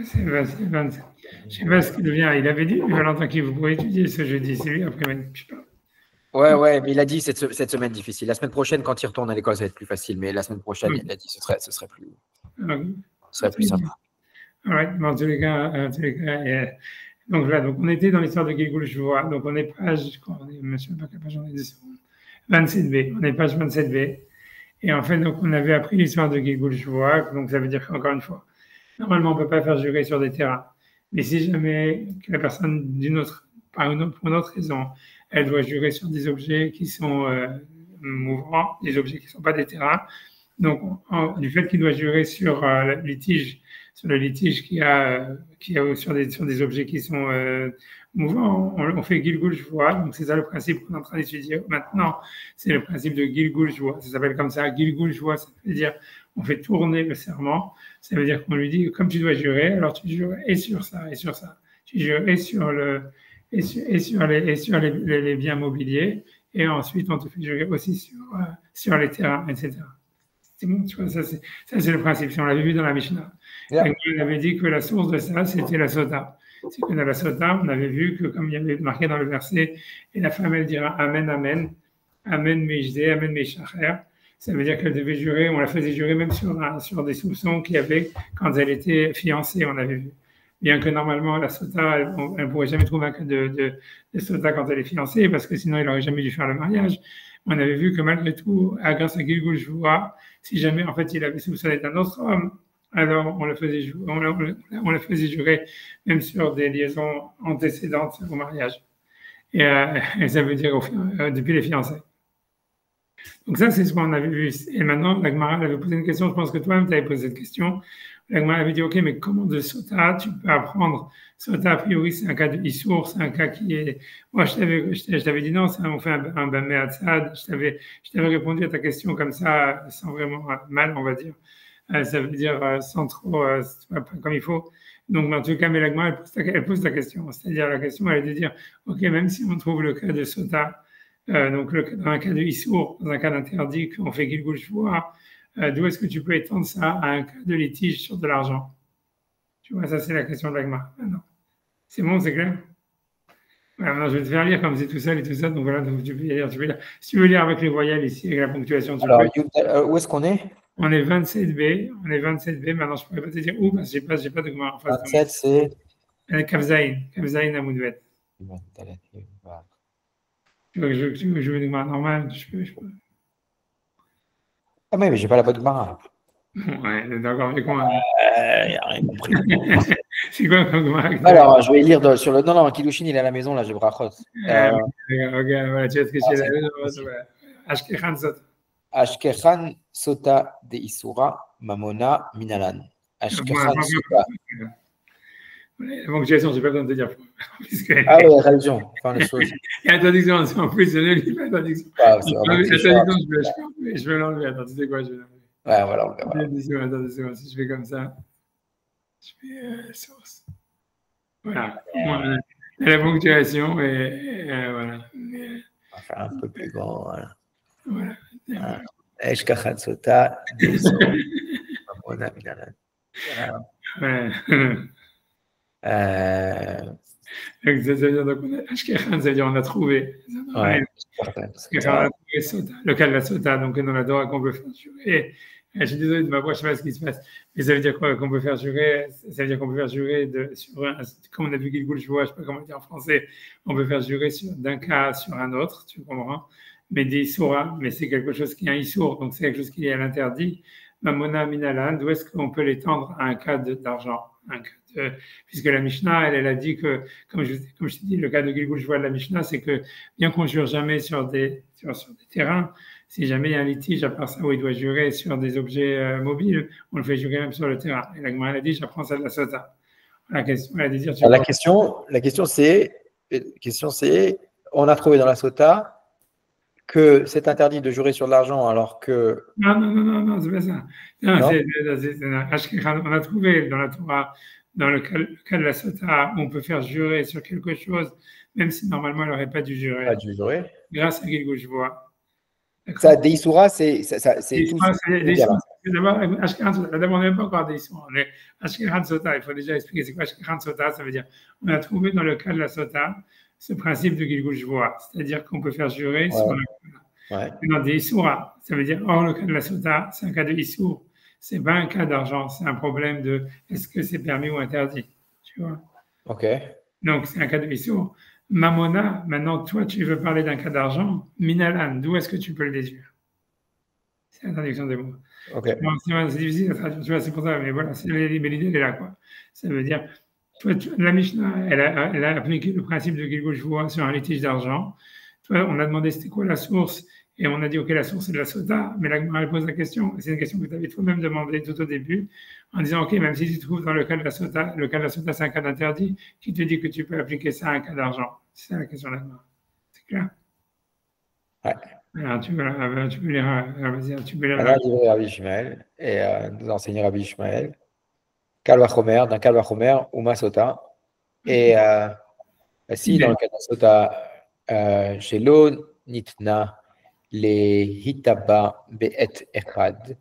C'est 20. Je sais pas ce qu'il devient. Il avait dit, Valentin, qui vous pouvez étudier ce jeudi. C'est lui après, je sais pas. Ouais, ouais, mais il a dit cette semaine difficile. La semaine prochaine, quand il retourne à l'école, ça va être plus facile. Mais la semaine prochaine, il a dit ce serait plus sympa. Ouais, en tous les cas, donc voilà, donc on était dans l'histoire de Gilgul Shuvah. Donc on est page, monsieur, pas quelle page on est 27b. On est page 27b. Et en fait, donc on avait appris l'histoire de Gilgul Shuvah. Donc ça veut dire qu'encore une fois, normalement on ne peut pas faire jurer sur des terrains. Mais si jamais la personne pour une autre raison, elle doit jurer sur des objets qui sont mouvants, des objets qui ne sont pas des terrains. Donc, du fait qu'il doit jurer sur le litige qu'il y a sur des objets qui sont mouvants, on fait Gilgul Shuvah. Donc, c'est ça le principe qu'on est en train d'étudier maintenant. C'est le principe de Gilgul Shuvah. Ça s'appelle comme ça, Gilgul Shuvah. Ça veut dire, on fait tourner le serment. Ça veut dire qu'on lui dit, comme tu dois jurer, alors tu jures et sur ça, et sur ça. Tu jures et sur les biens mobiliers, et ensuite on te fait jurer aussi sur les terrains, etc. C'est bon, tu vois, ça c'est le principe. On l'avait vu dans la Mishnah. Yeah. On avait dit que la source de ça, c'était la sota. C'est que dans la sota, on avait vu que, comme il y avait marqué dans le verset, et la femme, elle dira Amen, Amen, Amen, Mejdé, Amen, Meshacher. Ça veut dire qu'elle devait jurer, on la faisait jurer même sur des soupçons qu'il y avait quand elle était fiancée, on avait vu. Bien que normalement, la sota, elle ne pourrait jamais trouver un cas de sota quand elle est fiancée, parce que sinon, il n'aurait jamais dû faire le mariage. On avait vu que malgré tout, grâce à Gilgul Shuvah, si jamais en fait il avait soupçonné d'un autre homme, alors on le faisait jurer même sur des liaisons antécédentes au mariage. Et ça veut dire depuis les fiançailles. Donc ça, c'est ce qu'on avait vu. Et maintenant, la Gemara avait posé une question, je pense que toi-même, tu avais posé cette question. La Gemara avait dit, ok, mais comment de sota tu peux apprendre? Sota, a priori, c'est un cas de Issour, c'est un cas qui est... Moi, je t'avais dit non, on fait un Bamé Hatzad. Je t'avais répondu à ta question comme ça, sans vraiment mal, on va dire. Ça veut dire sans trop, pas comme il faut. Donc, en tout cas, mais la Gemara, elle pose la question. C'est-à-dire, la question, elle est de dire, ok, même si on trouve le cas de sota, donc dans un cas de Issour, dans un cas d'interdit qu'on fait Gilgul Shuvah, d'où est-ce que tu peux étendre ça à un cas de litige sur de l'argent? Tu vois, ça c'est la question de l'agma. C'est bon, c'est clair? Voilà, maintenant je vais te faire lire comme c'est tout seul et tout ça, donc voilà, donc tu peux lire. Si tu veux lire avec les voyelles ici, avec la ponctuation, tu peux. Où est-ce qu'on est? On est 27b, maintenant je ne pourrais pas te dire où, parce que je n'ai pas de Gemara en face. 27, c'est Kavzaïn Amoudvet. Tu veux que je veux une Gemara normale? Je peux. Ah mais j'ai pas la bonne Gemara. Ouais, d'accord, mais comment? Il n'a rien compris. C'est quoi comme Gemara? Alors, je vais lire sur le... Non, Kiddushin, il est à la maison, là, j'ai brachot. Regarde, voilà, tu vois ce que c'est là. Ashkechan Sota. Ashkechan Sota de Isura, Mamona Minalan. Ashkechan Sota. La ponctuation, je n'ai pas besoin de te dire. Ah oui, religion, enfin les choses. Il y a interdiction, en plus, je ne lis pas interdiction. Je vais l'enlever. Attends, tu sais quoi, je vais l'enlever. Ouais, voilà, on verra. Attention, si je fais comme ça, je fais source. Voilà. La ponctuation, et voilà. On va faire un peu plus grand, voilà. Voilà. Ashkechan Sota de Isura, Mamona Minalan. Donc, ça veut dire Ashkechan, ça veut dire on a trouvé. Ouais, le cas de la sota, donc dans la Torah qu'on peut faire jurer. Je suis désolé de ma voix, je ne sais pas ce qui se passe, mais ça veut dire quoi qu'on peut faire jurer? Ça veut dire qu'on peut faire jurer comme on a vu Gilgul Shuvah, je ne sais pas comment dire en français, on peut faire jurer d'un cas sur un autre, tu comprends? Mais des Issoura, mais c'est quelque chose qui est un Issour, donc c'est quelque chose qui est à l'interdit. Mamona Minalan, d'où est-ce qu'on peut l'étendre à un cas d'argent? Puisque la Mishnah, elle a dit que, comme je t'ai dit, le cas de Gilgul Shuvah de la Mishnah, c'est que bien qu'on jure jamais sur des terrains, si jamais il y a un litige à part ça où il doit jurer sur des objets mobiles, on le fait jurer même sur le terrain. Et la Gemara, elle a dit, j'apprends ça de la sota. La question, elle a dit dire. La question c'est, on a trouvé dans la sota que c'est interdit de jurer sur de l'argent alors que... Non, c'est pas ça. On a trouvé dans la Torah, dans le cas de la sota, on peut faire jurer sur quelque chose, même si normalement elle n'aurait pas dû jurer. Pas dû jurer. Grâce à Gilgul Shuvah. Ça, des Issoura, c'est tout. D'abord, on n'est même pas encore des Issour. On est Ashkeran Sota. Il faut déjà expliquer c'est quoi Ashkeran Sota. Ça veut dire, on a trouvé dans le cas de la Sota ce principe de Gilgul Shvoa. C'est-à-dire qu'on peut faire jurer sur le dans des Issoura. Ça veut dire, hors le cas de la Sota, c'est un cas de Issour. C'est pas un cas d'argent. C'est un problème de est-ce que c'est permis ou interdit. Tu vois? Ok. Donc, c'est un cas de Issour. Mamona, maintenant, toi, tu veux parler d'un cas d'argent. Minalan, d'où est-ce que tu peux le déduire? C'est la traduction des mots. Okay. C'est difficile à traduire, tu vois, c'est pour ça, mais voilà, l'idée, elle est là, quoi. Ça veut dire, toi, la Mishnah, elle a appliqué le principe de Gilgul Shvoa sur un litige d'argent. Toi, on a demandé c'était quoi la source, et on a dit, OK, la source, c'est de la Sota, mais là, elle pose la question, c'est une question que tu avais toi-même demandé tout au début, en disant, OK, même si tu trouves dans le cas de la Sota, c'est un cas d'interdit, qui te dit que tu peux appliquer ça à un cas d'argent. C'est ça la question là-dedans. C'est clair? Ouais. Alors, tu peux lire, vas-y, tu peux lire. Maintenant, il y a Rabbi Ishmael, et nous enseigner Rabbi Ishmael, Kal Vachomer, d'un Kal Vachomer, ou Masota. Et si dans le cas de Masota, chez l'eau, Nitna, les Hitaba Be'ed Echad,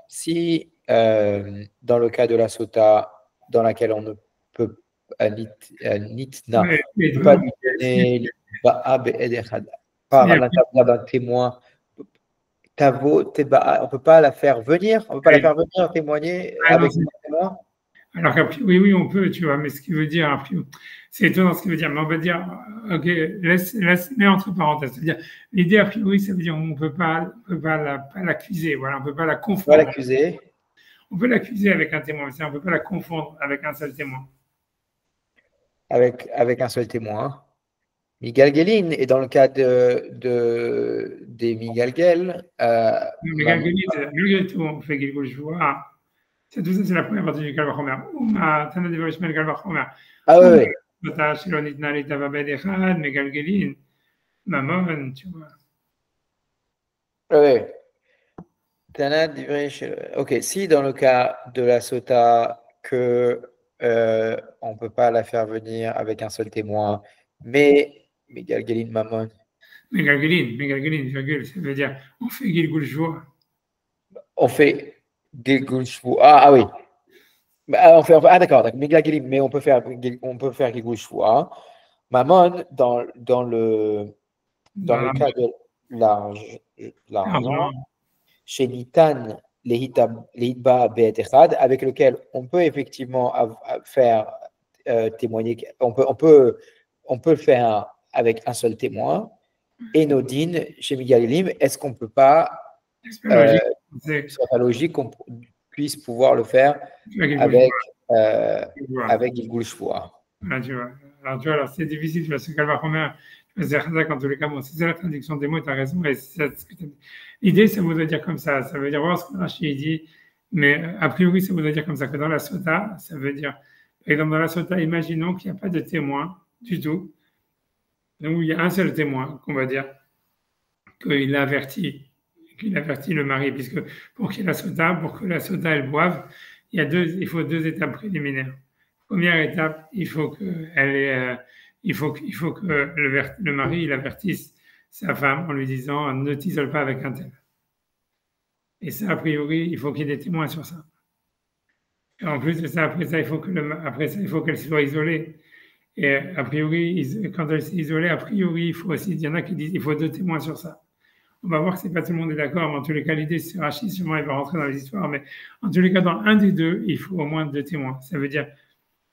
si dans le cas de la Sota, dans laquelle on ne peut Nitna, ne peut pas lui donner Ba'a Be'ed Echad, par l'intermédiaire d'un témoin, on ne peut pas la faire venir, on ne peut pas la faire venir témoigner avec un témoin. Alors qu'a priori, oui, on peut, tu vois, mais ce qui veut dire, a priori, c'est étonnant ce qu'il veut dire, mais on va dire, OK, mets entre parenthèses. C'est-à-dire, l'idée, a priori, ça veut dire on ne peut pas l'accuser, voilà, on ne peut pas la confondre. On peut l'accuser. On peut l'accuser avec un témoin, mais on ne peut pas la confondre avec un seul témoin. Avec un seul témoin. Migalgelin, et dans le cas des Migalgel. Migalgelin, malgré tout, on fait Gilgul Shvoa. C'est tout ça, c'est la première partie du Kalvachomer. Tana de Vorishmel Kalvachomer. Ah oui. Megalgelin, Mammon, tu vois. Oui. Ok, si dans le cas de la Sota, que on ne peut pas la faire venir avec un seul témoin, mais Megalgelin Mammon. Megalgelin, virgule, ça veut dire on fait Gilgul Shvoa. On fait Gilgul Shvoa. Ah oui. D'accord, Megalgelin, mais on peut faire Gilgul Shvoa. Mammon, dans le cas de l'argent, chez Nitan, les Hitba Be'et Echad, avec lequel on peut effectivement faire témoigner, on peut le faire avec un seul témoin. Et Nodin, chez Migalim, est-ce qu'on ne peut pas, c'est pas logique qu'on puisse pouvoir le faire avec Gilgul Shvoa. Alors, c'est difficile, tu vois, ce Kalvachomer, c'est en tous les cas, bon, c'est la traduction des mots, tu as raison. L'idée, ça voudrait dire comme ça veut dire voir ce que Rachid dit, mais a priori, ça voudrait dire comme ça, que dans la Sota, ça veut dire, par exemple, dans la Sota, imaginons qu'il n'y a pas de témoin du tout, donc il y a un seul témoin, qu'on va dire, qu'il avertit le mari, puisque pour que la Sota elle boive, il faut deux étapes préliminaires. Première étape, il faut que le mari il avertisse sa femme en lui disant ne t'isole pas avec un tel. Et ça, a priori, il faut qu'il y ait des témoins sur ça. Et en plus de ça, après ça, il faut qu'elle soit isolée. Et a priori, quand elle s'est isolée, a priori, il y en a qui disent il faut deux témoins sur ça. On va voir que c'est pas tout le monde est d'accord, mais en tous les cas, l'idée, c'est Rachid, sûrement, il va rentrer dans les histoires, mais en tous les cas, dans un des deux, il faut au moins deux témoins. Ça veut dire,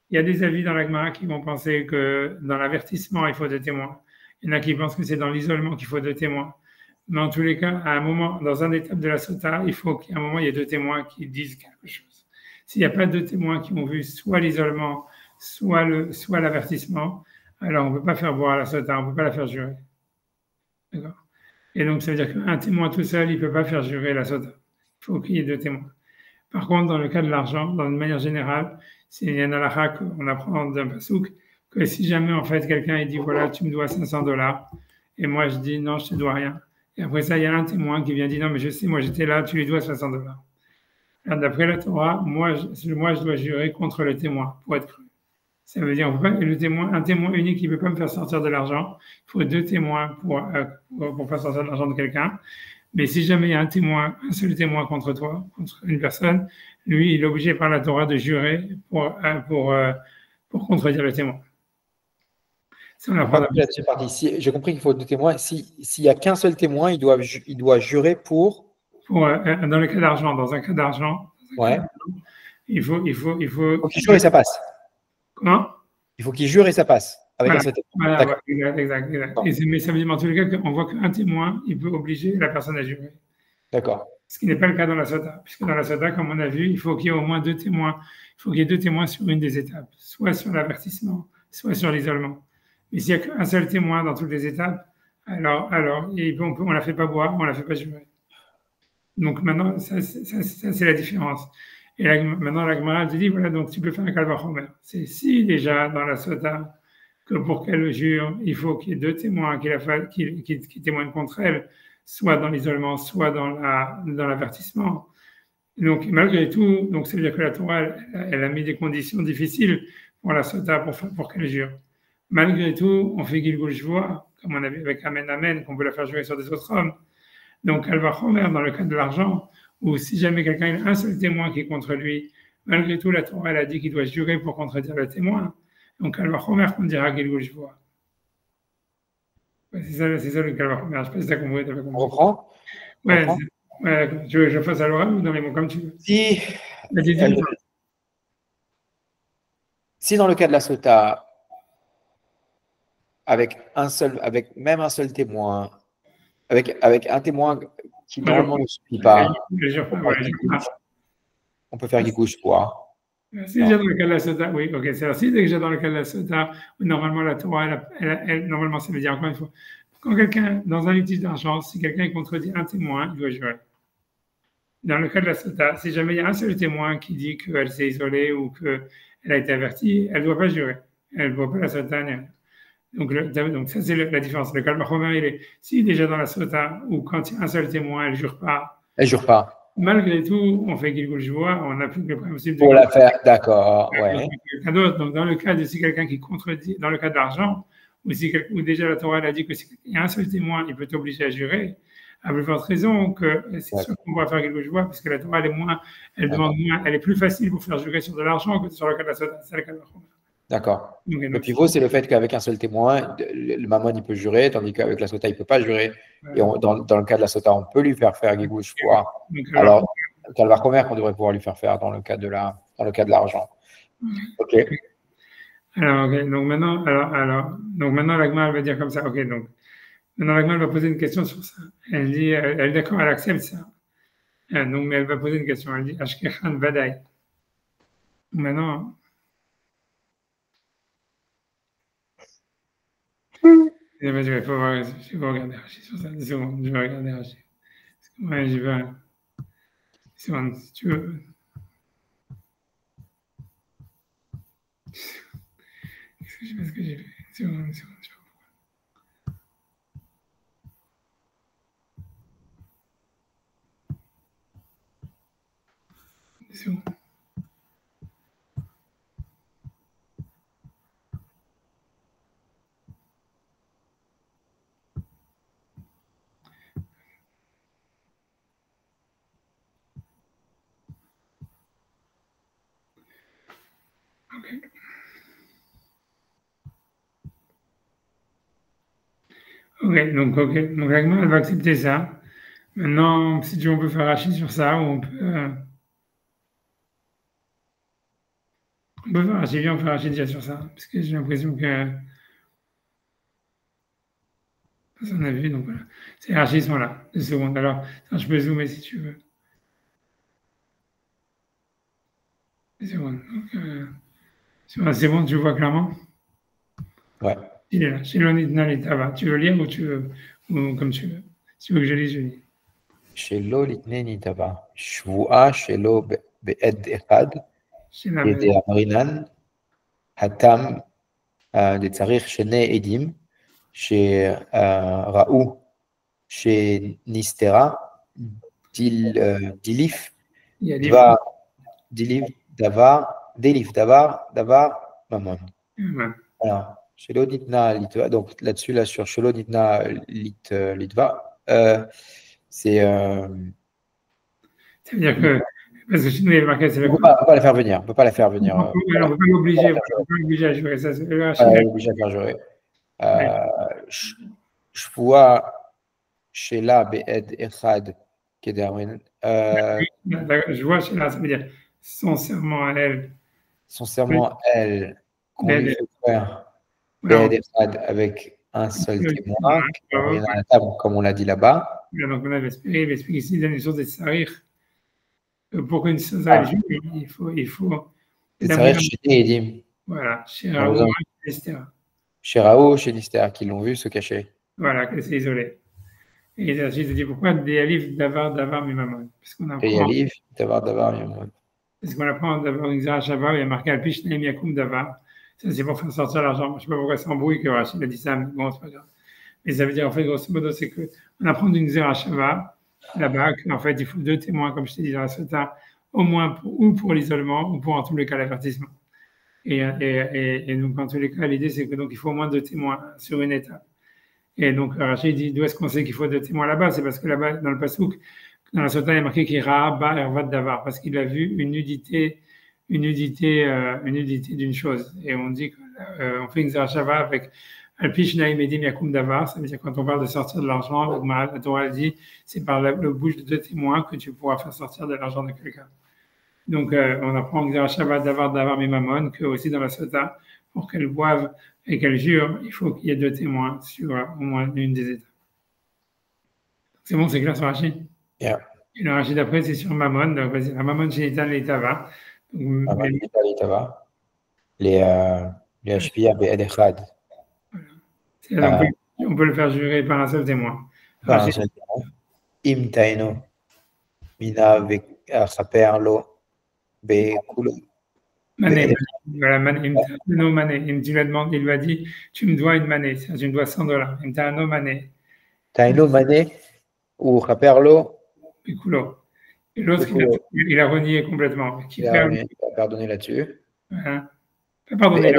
il y a des avis dans la Gemara qui vont penser que dans l'avertissement, il faut deux témoins. Il y en a qui pensent que c'est dans l'isolement qu'il faut deux témoins. Mais en tous les cas, à un moment, dans un étape de la Sota, il faut qu'à un moment, il y ait deux témoins qui disent quelque chose. S'il n'y a pas deux témoins qui ont vu soit l'isolement, soit l'avertissement, alors on ne peut pas faire boire la Sota, on ne peut pas la faire jurer. D'accord? Et donc, ça veut dire qu'un témoin tout seul, il ne peut pas faire jurer la Sota. Il faut qu'il y ait deux témoins. Par contre, dans le cas de l'argent, dans une manière générale, c'est une halakha qu'on apprend d'un pasouk, que si jamais, en fait, quelqu'un il dit, voilà, tu me dois $500, et moi, je dis, non, je ne te dois rien. Et après ça, il y a un témoin qui vient dire, non, mais je sais, moi, j'étais là, tu lui dois $500. Alors, d'après la Torah, moi, je dois jurer contre le témoin pour être cru. Ça veut dire, un témoin unique, il ne peut pas me faire sortir de l'argent. Il faut deux témoins pour faire sortir de l'argent de quelqu'un. Mais si jamais il y a un seul témoin contre toi, contre une personne, lui, il est obligé par la Torah de jurer pour contredire le témoin. Si on apprend j'ai compris qu'il faut deux témoins. S'il n'y a qu'un seul témoin, il doit jurer pour. Dans le cas d'argent, Ouais. Il faut qu'il jure et ça passe. Comment? Il faut qu'il jure et ça passe. Avec un seul témoin. Voilà, exact. Mais ça veut dire dans tous les cas qu'on voit qu'un témoin, il peut obliger la personne à jurer. D'accord. Ce qui n'est pas le cas dans la Sota, puisque dans la Sota, comme on a vu, il faut qu'il y ait au moins deux témoins. Il faut qu'il y ait deux témoins sur une des étapes, soit sur l'avertissement, soit sur l'isolement. Mais s'il n'y a qu'un seul témoin dans toutes les étapes, alors on ne la fait pas boire, on ne la fait pas jurer. Donc maintenant, ça c'est la différence. Et maintenant, la Gemara te dit, voilà, donc tu peux faire un kalvachomer. C'est si déjà dans la Sota, que pour qu'elle jure, il faut qu'il y ait deux témoins qui témoignent contre elle, soit dans l'isolement, soit dans l'avertissement. Donc, malgré tout, donc ça veut dire que la Torah, elle a mis des conditions difficiles pour la Sota pour qu'elle jure. Malgré tout, on fait Gilgul Shvoa, comme on a vu avec Amen Amen, qu'on peut la faire jurer sur des autres hommes. Donc, elle va chomer dans le cas de l'argent, ou si jamais quelqu'un a un seul témoin qui est contre lui, malgré tout, la Torah, elle a dit qu'il doit jurer pour contredire le témoin. Donc, elle va chomer qu'on dira Gilgul Shvoa. C'est ça le Kalvachomer. Je ne sais pas si tu as compris. On reprend? Ouais, tu veux que je fasse à l'oral ou dans les mots comme tu veux? Si dans le cas de la Sota, avec même un seul témoin, avec un témoin qui normalement ne suffit pas, on peut faire Gilgul Shvoa. Si déjà dans le cas de la Sota, oui, ok, c'est si déjà dans le cas de la Sota, normalement la Torah, normalement ça veut dire encore une fois, quand quelqu'un, dans un litige d'argent, si quelqu'un contredit un témoin, il doit jurer. Dans le cas de la Sota, si jamais il y a un seul témoin qui dit qu'elle s'est isolée ou qu'elle a été avertie, elle ne doit pas jurer. Elle ne voit pas la Sota. Donc ça, c'est la différence. Le cas de Mahomer, il est, si déjà dans la Sota, ou quand il y a un seul témoin, elle ne jure pas. Elle ne jure pas. Malgré tout, on fait Gilgul Shvoa, on n'a plus que le principe de. Pour la faire, d'accord, ouais. Donc, dans le cas de si quelqu'un qui contredit, dans le cas de l'argent, ou déjà la Torah a dit que s'il y a un seul témoin, il peut t'obliger à jurer, à plus forte raison que c'est sûr qu'on va faire Gilgul Shvoa, parce que la Torah, elle demande moins, elle est plus facile pour faire jurer sur de l'argent que sur le cas de la Sota. C'est le cas de la Torah. D'accord. Le pivot, c'est le fait qu'avec un seul témoin, le Mammon, il peut jurer, tandis qu'avec la Sota, il ne peut pas jurer. Et dans le cas de la Sota, on peut lui faire Gilgul Shvoa. Alors, le Kalvachomer qu'on devrait pouvoir lui faire dans le cas de l'argent. Ok. Alors, donc maintenant, la Gemara va dire comme ça. Ok, donc maintenant la Gemara va poser une question sur ça. Elle dit, elle est d'accord, elle accepte ça. Donc, mais elle va poser une question. Elle dit, Ashkechan Vadaï. Maintenant. Je vais regarder Rachid sur ça. Une seconde, je vais regarder Rachid. Ouais, je vais. Si tu veux. Je sais pas ce que j'ai fait. C'est bon, je sais pas pourquoi. C'est bon. Donc la Gemara, elle va accepter ça. Maintenant, si tu veux, on peut faire Rachid sur ça, ou on peut faire Rachid, viens, on fait Rachid déjà sur ça, parce que j'ai l'impression que ça on a vu, donc voilà. Ces Rachid sont là, 2 secondes. Alors, je peux zoomer si tu veux. 2 secondes. Donc, c'est bon, tu vois clairement? Ouais. Il est là. Shelonitna litava. Tu veux lire ou comme tu veux? Si tu veux que je lise, je lis. Shelo litne nitava. Shvua shelo be'ed echad. Yede amrinan. Hatam de tzarich shene edim. שראו שנסתרה דליף דבר ממון. Alors, Shelo Nitna Litva, donc là-dessus, sur Shelo Nitna Litva, C'est. Ça veut dire que, parce que chez nous, il y a marqué, c'est On ne peut pas la faire venir. On ne peut pas la faire venir. On ne peut pas l'obliger à jouer. Ça, c'est obligé à faire jurer. Je vois chez la Be'ed Echad Kedarwin. Je vois chez là, ça veut dire son serment à elle. Son serment à elle, qu'on lui fait faire Be'ed Echad avec un seul témoin, il y en a à la table, comme on l'a dit là-bas. Donc on avait expliqué ici, il y a une chose des sarir. Pour qu'une chose aille jouer, il faut. Des sarir chez Edim. Voilà, chez Raoult, chez Nistera. Chez Raoult, chez Nistera, qui l'ont vu se cacher. Voilà, que c'est isolé. Et ensuite, il dit pourquoi des alifs davar mimamon. Parce qu'on apprend. Des alifs davar mimamon. Parce qu'on apprend d'avoir une Xara Shabbat, il y a marqué Alpish Naim Yakum davar. Ça, c'est pour faire sortir l'argent. Je ne sais pas pourquoi c'est embrouille que Rachid a dit ça, mais bon, c'est pas grave. Mais ça veut dire, en fait, grosso modo, c'est qu'on apprend d'une Xara Shabbat là-bas, qu'en fait, il faut 2 témoins, comme je t'ai dit dans la Sota, au moins ou pour l'isolement, ou pour en tous les cas l'avertissement. Et donc, en tous les cas, l'idée, c'est que donc il faut au moins 2 témoins sur une étape. Et donc, Rachid dit, d'où est-ce qu'on sait qu'il faut 2 témoins là-bas? C'est parce que là-bas, dans le Passouk, dans la Sota, il y a marqué qu'il Ba Ervat Davar, parce qu'il a vu une nudité d'une chose. Et on dit qu'on fait une Zarashava avec Alpish Naim Edim Yakum Davar, ça veut dire quand on parle de sortir de l'argent, la Torah dit, c'est par le bouche de 2 témoins que tu pourras faire sortir de l'argent de quelqu'un. Donc, on apprend en Zarashava Davar Mimamon, que aussi dans la Sota, pour qu'elle boive et qu'elle jure, il faut qu'il y ait 2 témoins sur au moins une des étapes. C'est bon, c'est clair sur Rachid? Yeah. Et le Rachid d'après, c'est sur Mammon. Donc, vas-y, la Mammon chez Leitava. Mammon chez Leitava. Les Hashpia Be'ed Echad. On peut le faire jurer par un seul témoin. Par un seul témoin. Im Taino. Mina Chaper Lo Bekulo. Mané. Voilà, Mané. No Mané. Tu lui as demandé, il lui a dit, tu me dois une Mané. Tu me dois $100. Im Taino Mané. Taino Mané ou Chaper Lo Bekulo. Et l'autre, il a renié complètement. Il a pardonné là-dessus. Voilà. Pas pardonné, il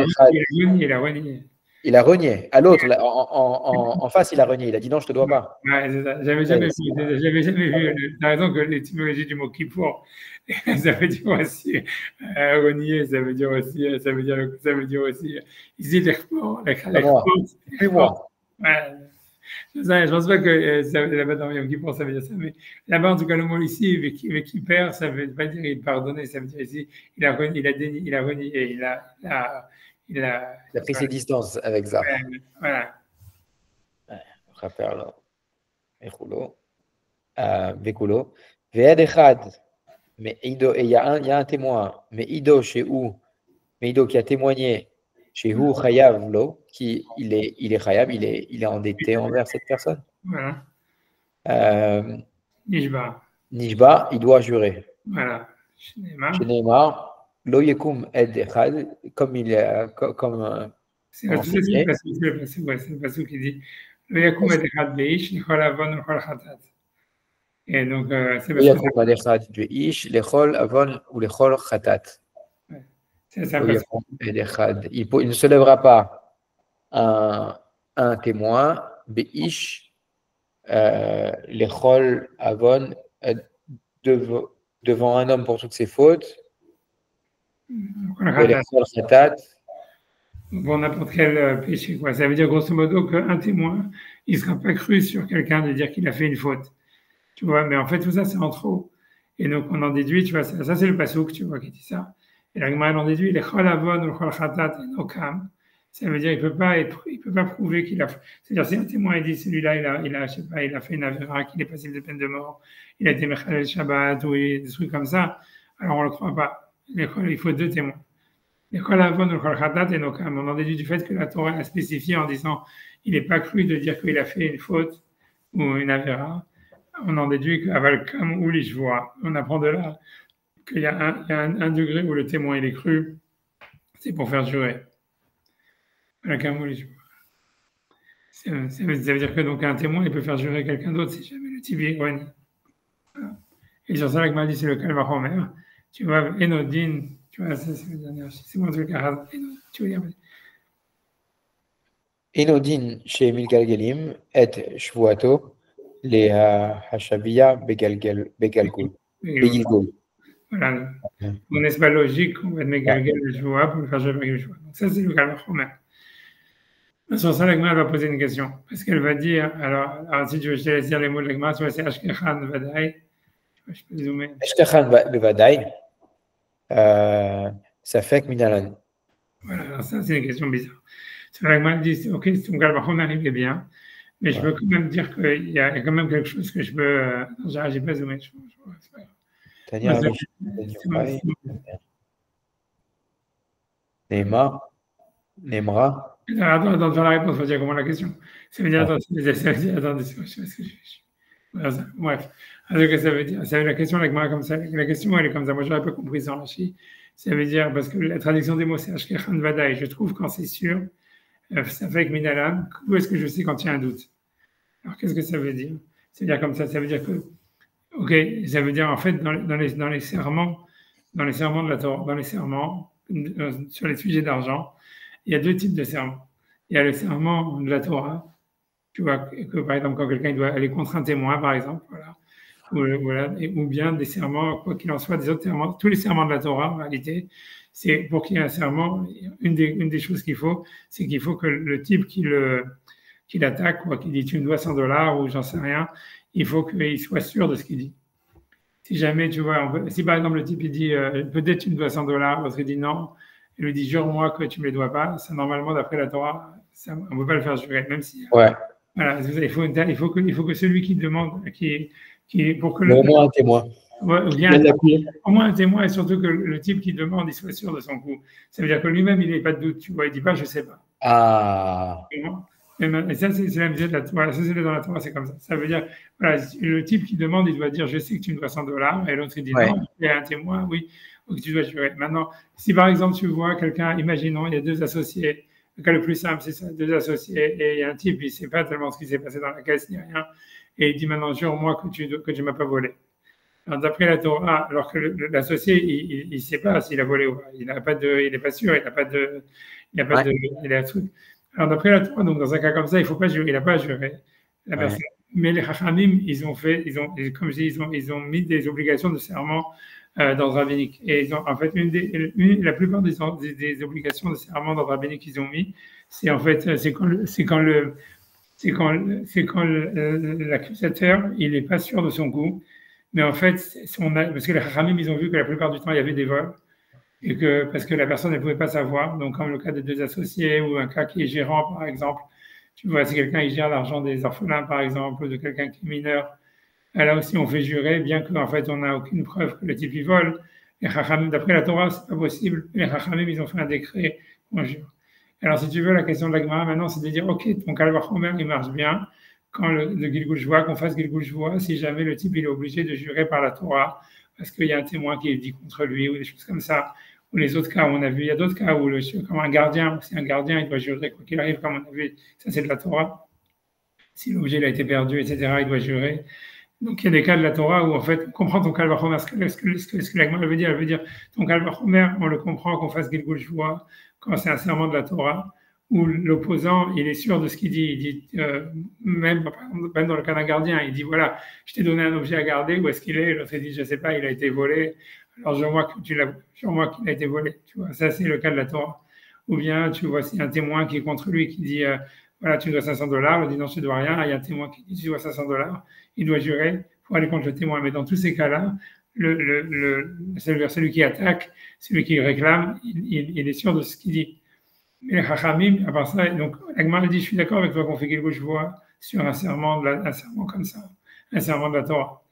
a renié. Il a renié. À l'autre, en face, il a renié. Il a dit non, je ne te dois pas. Ouais, j'avais jamais vu la raison que l'étymologie du mot kippour, ça veut dire aussi renier, ça veut dire aussi, ici, les moi. Je pense pas que là-bas dans Yom Kippour, ça veut dire ça, mais là-bas, en tout cas, le mot ici, qui perd, ça veut pas dire il pardonner, ça veut dire ici, il a renié, il a pris ses distances avec ça. Voilà. Rappelons. Bekulo. Bekulo. Ve'ed Echad. Mais Ido, et il y a un témoin. Mais Ido, chez où? Mais Ido qui a témoigné chez où Chayav Lo, qui il est Chayav, il est endetté envers cette personne. Voilà. Nishba, il doit jurer. Voilà. Chez Neymar. Lo yekum ed echad, comme il est comme c'est le passage qui dit Lo yekum ed echad beish lechol avon lechol chatat. Et donc c'est Lo yekum ed echad beish lechol avon ou lechol chatat. Il ne se lèvera pas un témoin beish lechol avon devant un homme pour toutes ses fautes. Pour n'importe quel péché. Quoi. Ça veut dire grosso modo qu'un témoin, il ne sera pas cru sur quelqu'un de dire qu'il a fait une faute. Tu vois, mais en fait, tout ça, c'est en trop. Et donc, on en déduit, tu vois, ça c'est le pasouk, tu vois, qui dit ça. Et la Gemara en déduit, les cholavon ou chol chatat et nokam. Ça veut dire, il peut pas prouver qu'il a fait. C'est-à-dire, si un témoin, il dit, celui-là, je sais pas, il a fait une avéra, qu'il est passible de peine de mort, il a été mechalel Shabbat, ou des trucs comme ça, alors on ne le croit pas. Il faut 2 témoins. On en déduit du fait que la Torah a spécifié en disant il n'est pas cru de dire qu'il a fait une faute ou une avéra. On en déduit qu'avalkam ou l'ishvoa. On apprend de là qu'il y a un degré où le témoin il est cru, c'est pour faire jurer. Avalkam ou l'ishvoa. Ça veut dire que donc un témoin il peut faire jurer quelqu'un d'autre si jamais le type est renié. Voilà. Et sur ça, la Gemara dit c'est le Kalvachomer. Tu vois, Enodin, tu vois, ça c'est le dernier, c'est mon truc à tu veux dire. Enodin chez Milgal Gelim et Shvuato, les Hashabia Begalgul. Voilà. Donc, n'est-ce pas logique qu'on va mettre le joie pour le faire jouer le joie. Donc, ça, c'est le cas de Romain. Sur ça, l'Agma va poser une question. Parce qu'elle va dire, alors si tu veux, je te laisse dire les mots de l'Agma, tu vois, c'est Ashkechan Vadaï. Je peux zoomer. Ashkechan Vadaï, ça fait que Minalan. Voilà, alors ça, c'est une question bizarre. Sur l'Agma, elle dit, ok, ton Galvachon arrive bien, mais je peux quand même dire qu'il y a quand même quelque chose que je peux. J'ai pas zoomé. C'est pas grave. Nemra. Attends, dans la réponse, on va dire comment la question. Ça veut dire, attends, bref. Alors, que ça veut dire, la question, comme ça, la question, elle est comme ça. Moi, j'aurais pas compris sans Rashi. Ça veut dire, parce que la traduction des mots, c'est Ashkechan Vadaï. Je trouve quand c'est sûr, ça fait que Minalam, où est-ce que je sais quand il y a un doute? Alors, qu'est-ce que ça veut dire? Ça veut dire comme ça veut dire que, ok, ça veut dire, en fait, dans les serments de la Torah, dans les serments, sur les sujets d'argent, il y a deux types de serments. Il y a le serment de la Torah, tu vois, que par exemple, quand quelqu'un doit aller contre un témoin, par exemple, voilà, ou bien des serments, quoi qu'il en soit, des autres serments, tous les serments de la Torah, en réalité, c'est pour qu'il y ait un serment, une des choses qu'il faut, c'est qu'il faut que le type qui l'attaque, quoi, qui dit tu me dois $100 ou j'en sais rien, il faut qu'il soit sûr de ce qu'il dit. Si jamais, tu vois, si par exemple le type il dit peut-être tu me dois $100, parce qu'il dit non, il lui dit jure-moi que tu ne me les dois pas, ça normalement d'après la Torah, on ne peut pas le faire jurer, même si. Ouais. Voilà, il faut que celui qui demande, pour que au moins un témoin. Ouais, au moins un témoin, et surtout que le type qui demande, il soit sûr de son coup. Ça veut dire que lui-même, il n'a pas de doute, tu vois, il dit pas je sais pas. Ah. Et ça, c'est la misère de la Torah. Ça, c'est dans la Torah, c'est comme ça. Ça veut dire, voilà, le type qui demande, il doit dire je sais que tu me dois $100, et l'autre il dit non, il y a un témoin, oui, ou que tu dois jurer. Maintenant, si par exemple tu vois quelqu'un, imaginons, il y a deux associés, le cas le plus simple, c'est ça, deux associés, et il y a un type, il ne sait pas tellement ce qui s'est passé dans la caisse ni rien, et il dit maintenant jure-moi que tu ne m'as pas volé. Alors, d'après la Torah, alors que l'associé, il ne sait pas s'il a volé ou pas. Il n'est pas sûr, il n'a pas de, il a un truc. Alors, d'après la Torah, donc, dans un cas comme ça, il ne faut pas jurer, il n'a pas juré. La personne. Mais les Chachamim, comme je dis, ils ont mis des obligations de serment d'ordre rabbinique. Et ils ont, en fait, la plupart des obligations de serment d'ordre rabbinique qu'ils ont mis, c'est en fait, c'est quand l'accusateur, il n'est pas sûr de son coup. Mais en fait, parce que les Chachamim, ils ont vu que la plupart du temps, il y avait des vols, et parce que la personne ne pouvait pas savoir. Donc, comme le cas de deux associés ou un cas qui est gérant, par exemple, tu vois, si quelqu'un il gère l'argent des orphelins, par exemple, ou de quelqu'un qui est mineur, là aussi, on fait jurer, bien qu'en fait, on n'a aucune preuve que le type il vole. Les Chachamim, d'après la Torah, c'est pas possible. Les Chachamim, ils ont fait un décret, on jure. Alors, si tu veux, la question de la Gemara maintenant, c'est de dire, OK, ton Kalvachomer, il marche bien. Quand le Gilgul Shvoah, qu'on fasse Gilgul Shvoah, si jamais le type il est obligé de jurer par la Torah, parce qu'il y a un témoin qui est dit contre lui, ou des choses comme ça, ou les autres cas, on a vu, il y a d'autres cas où, comme un gardien, si un gardien, il doit jurer, quoi qu'il arrive, comme on a vu, ça c'est de la Torah. Si l'objet il a été perdu, etc., il doit jurer. Donc il y a des cas de la Torah où en fait, on comprend ton Kalvachomer. Ce que la Gemara veut dire, elle veut dire, ton Kalvachomer, on le comprend qu'on fasse Gilgul Shvoah quand c'est un serment de la Torah, où l'opposant, il est sûr de ce qu'il dit. Il dit, même dans le cas d'un gardien, il dit, voilà, je t'ai donné un objet à garder, où est-ce qu'il est? L'autre, il dit, je ne sais pas, il a été volé. Alors, jure-moi qu'il a été volé. Tu vois, ça, c'est le cas de la Torah. Ou bien, tu vois, s'il y a un témoin qui est contre lui, qui dit, voilà, tu dois $500, il dit, non, je ne dois rien. Il y a un témoin qui dit, tu dois $500, il doit jurer pour aller contre le témoin. Mais dans tous ces cas-là, celui qui attaque, celui qui réclame, il est sûr de ce qu'il dit. Mais les Chachamim, à part ça, donc la Gemara dit, je suis d'accord avec toi qu'on fait quelque chose sur un serment comme ça, un serment de la Torah.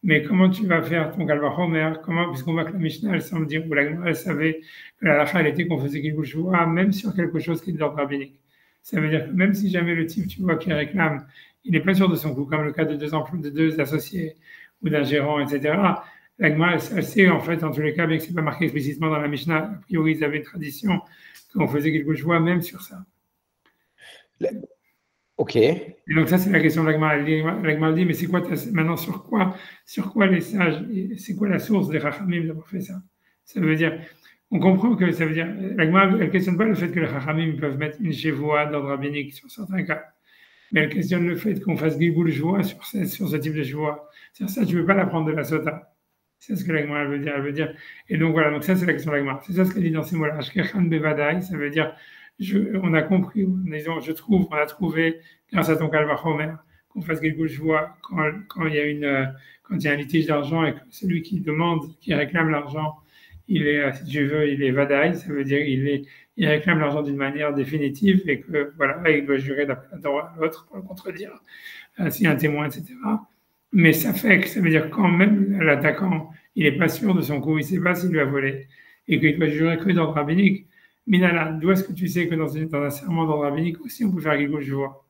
Mais comment tu vas faire ton Kalvachomer? Puisqu'on voit que la Mishnah, elle semble dire, ou la Gemara, elle savait que la Lacha, elle était qu'on faisait quelque chose, même sur quelque chose qui est de l'ordre rabbinique. Ça veut dire que même si jamais le type, tu vois, qui réclame, il n'est pas sûr de son coup, comme le cas de deux associés ou d'un gérant, etc., la Gemara, elle sait, en fait, en tous les cas, bien que ce n'est pas marqué explicitement dans la Mishnah, a priori, ils avaient une tradition qu'on faisait quelque chose même sur ça. Ok. Et donc ça, c'est la question de la Gemara dit, mais c'est quoi maintenant sur quoi les sages, c'est quoi la source des Chachamim d'avoir fait ça? Ça veut dire, on comprend que ça veut dire, la Gemara, elle ne questionne pas le fait que les Chachamim peuvent mettre une chevoie d'ordre rabbinique sur certains cas. mais elle questionne le fait qu'on fasse Gilgul Shvoa sur ce type de Shvoa. C'est-à-dire ça, tu ne veux pas l'apprendre de la Sota. C'est ce que la Gemara veut dire. Elle veut dire. Et donc voilà, donc ça c'est la question de la Gemara. C'est ça ce qu'elle dit dans ces mots-là. Ashkechan Bevadai, ça veut dire, on a compris, on a trouvé, grâce à ton Kalvachomer, qu'on fasse Gilgul Shvoa quand il y a un litige d'argent et que celui qui demande, qui réclame l'argent, il est, si tu veux, il est Vadaï, ça veut dire il réclame l'argent d'une manière définitive et que voilà, il doit jurer d'après la Torah à l'autre pour le contredire, s'il y a un témoin, etc. Mais ça veut dire quand même l'attaquant, il n'est pas sûr de son coup, il ne sait pas s'il lui a volé et qu'il doit jurer que d'ordre rabbinique. Minala, d'où est-ce que tu sais que dans un serment d'ordre rabbinique aussi on peut faire Gilgul Shvoa?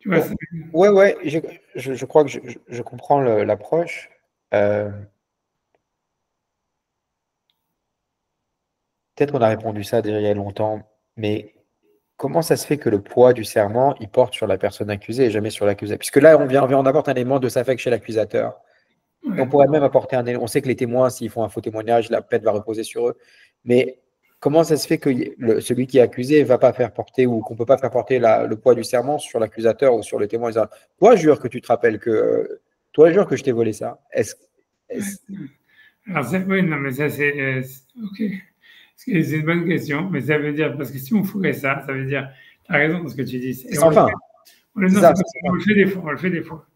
Tu vois, ouais, je crois que je comprends l'approche. Peut-être qu'on a répondu ça déjà il y a longtemps, mais comment ça se fait que le poids du serment, il porte sur la personne accusée et jamais sur l'accusé? Puisque là, on apporte un élément de safek chez l'accusateur. ouais. Et on pourrait même apporter un élément. On sait que les témoins, s'ils font un faux témoignage, la peine va reposer sur eux. Mais comment ça se fait que celui qui est accusé va pas faire porter ou qu'on ne peut pas faire porter le poids du serment sur l'accusateur ou sur le témoin? Toi, jure que tu te rappelles que. Toi, jure que je t'ai volé ça. Alors, oui, non, mais ça, c'est. OK. C'est une bonne question, mais ça veut dire, parce que si on ferait ça, ça veut dire, tu as raison dans ce que tu dis. C'est sans fin. On le fait des fois, on le fait des fois.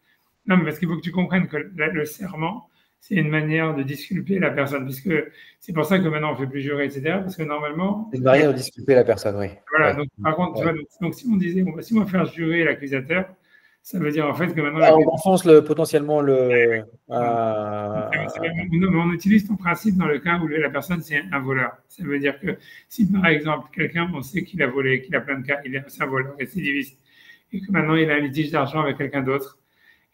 Non, mais parce qu'il faut que tu comprennes que le serment, c'est une manière de disculper la personne, puisque c'est pour ça que maintenant on ne fait plus jurer, etc. Parce que normalement. C'est une manière de disculper la personne, oui. Voilà, donc par contre, tu vois, donc si on disait, si on va faire jurer l'accusateur, ça veut dire en fait que maintenant. On enfonce potentiellement le. Mais on utilise ton principe dans le cas où la personne c'est un voleur. Ça veut dire que si par exemple quelqu'un, on sait qu'il a volé, qu'il a plein de cas, c'est un voleur récidiviste, et que maintenant il a un litige d'argent avec quelqu'un d'autre,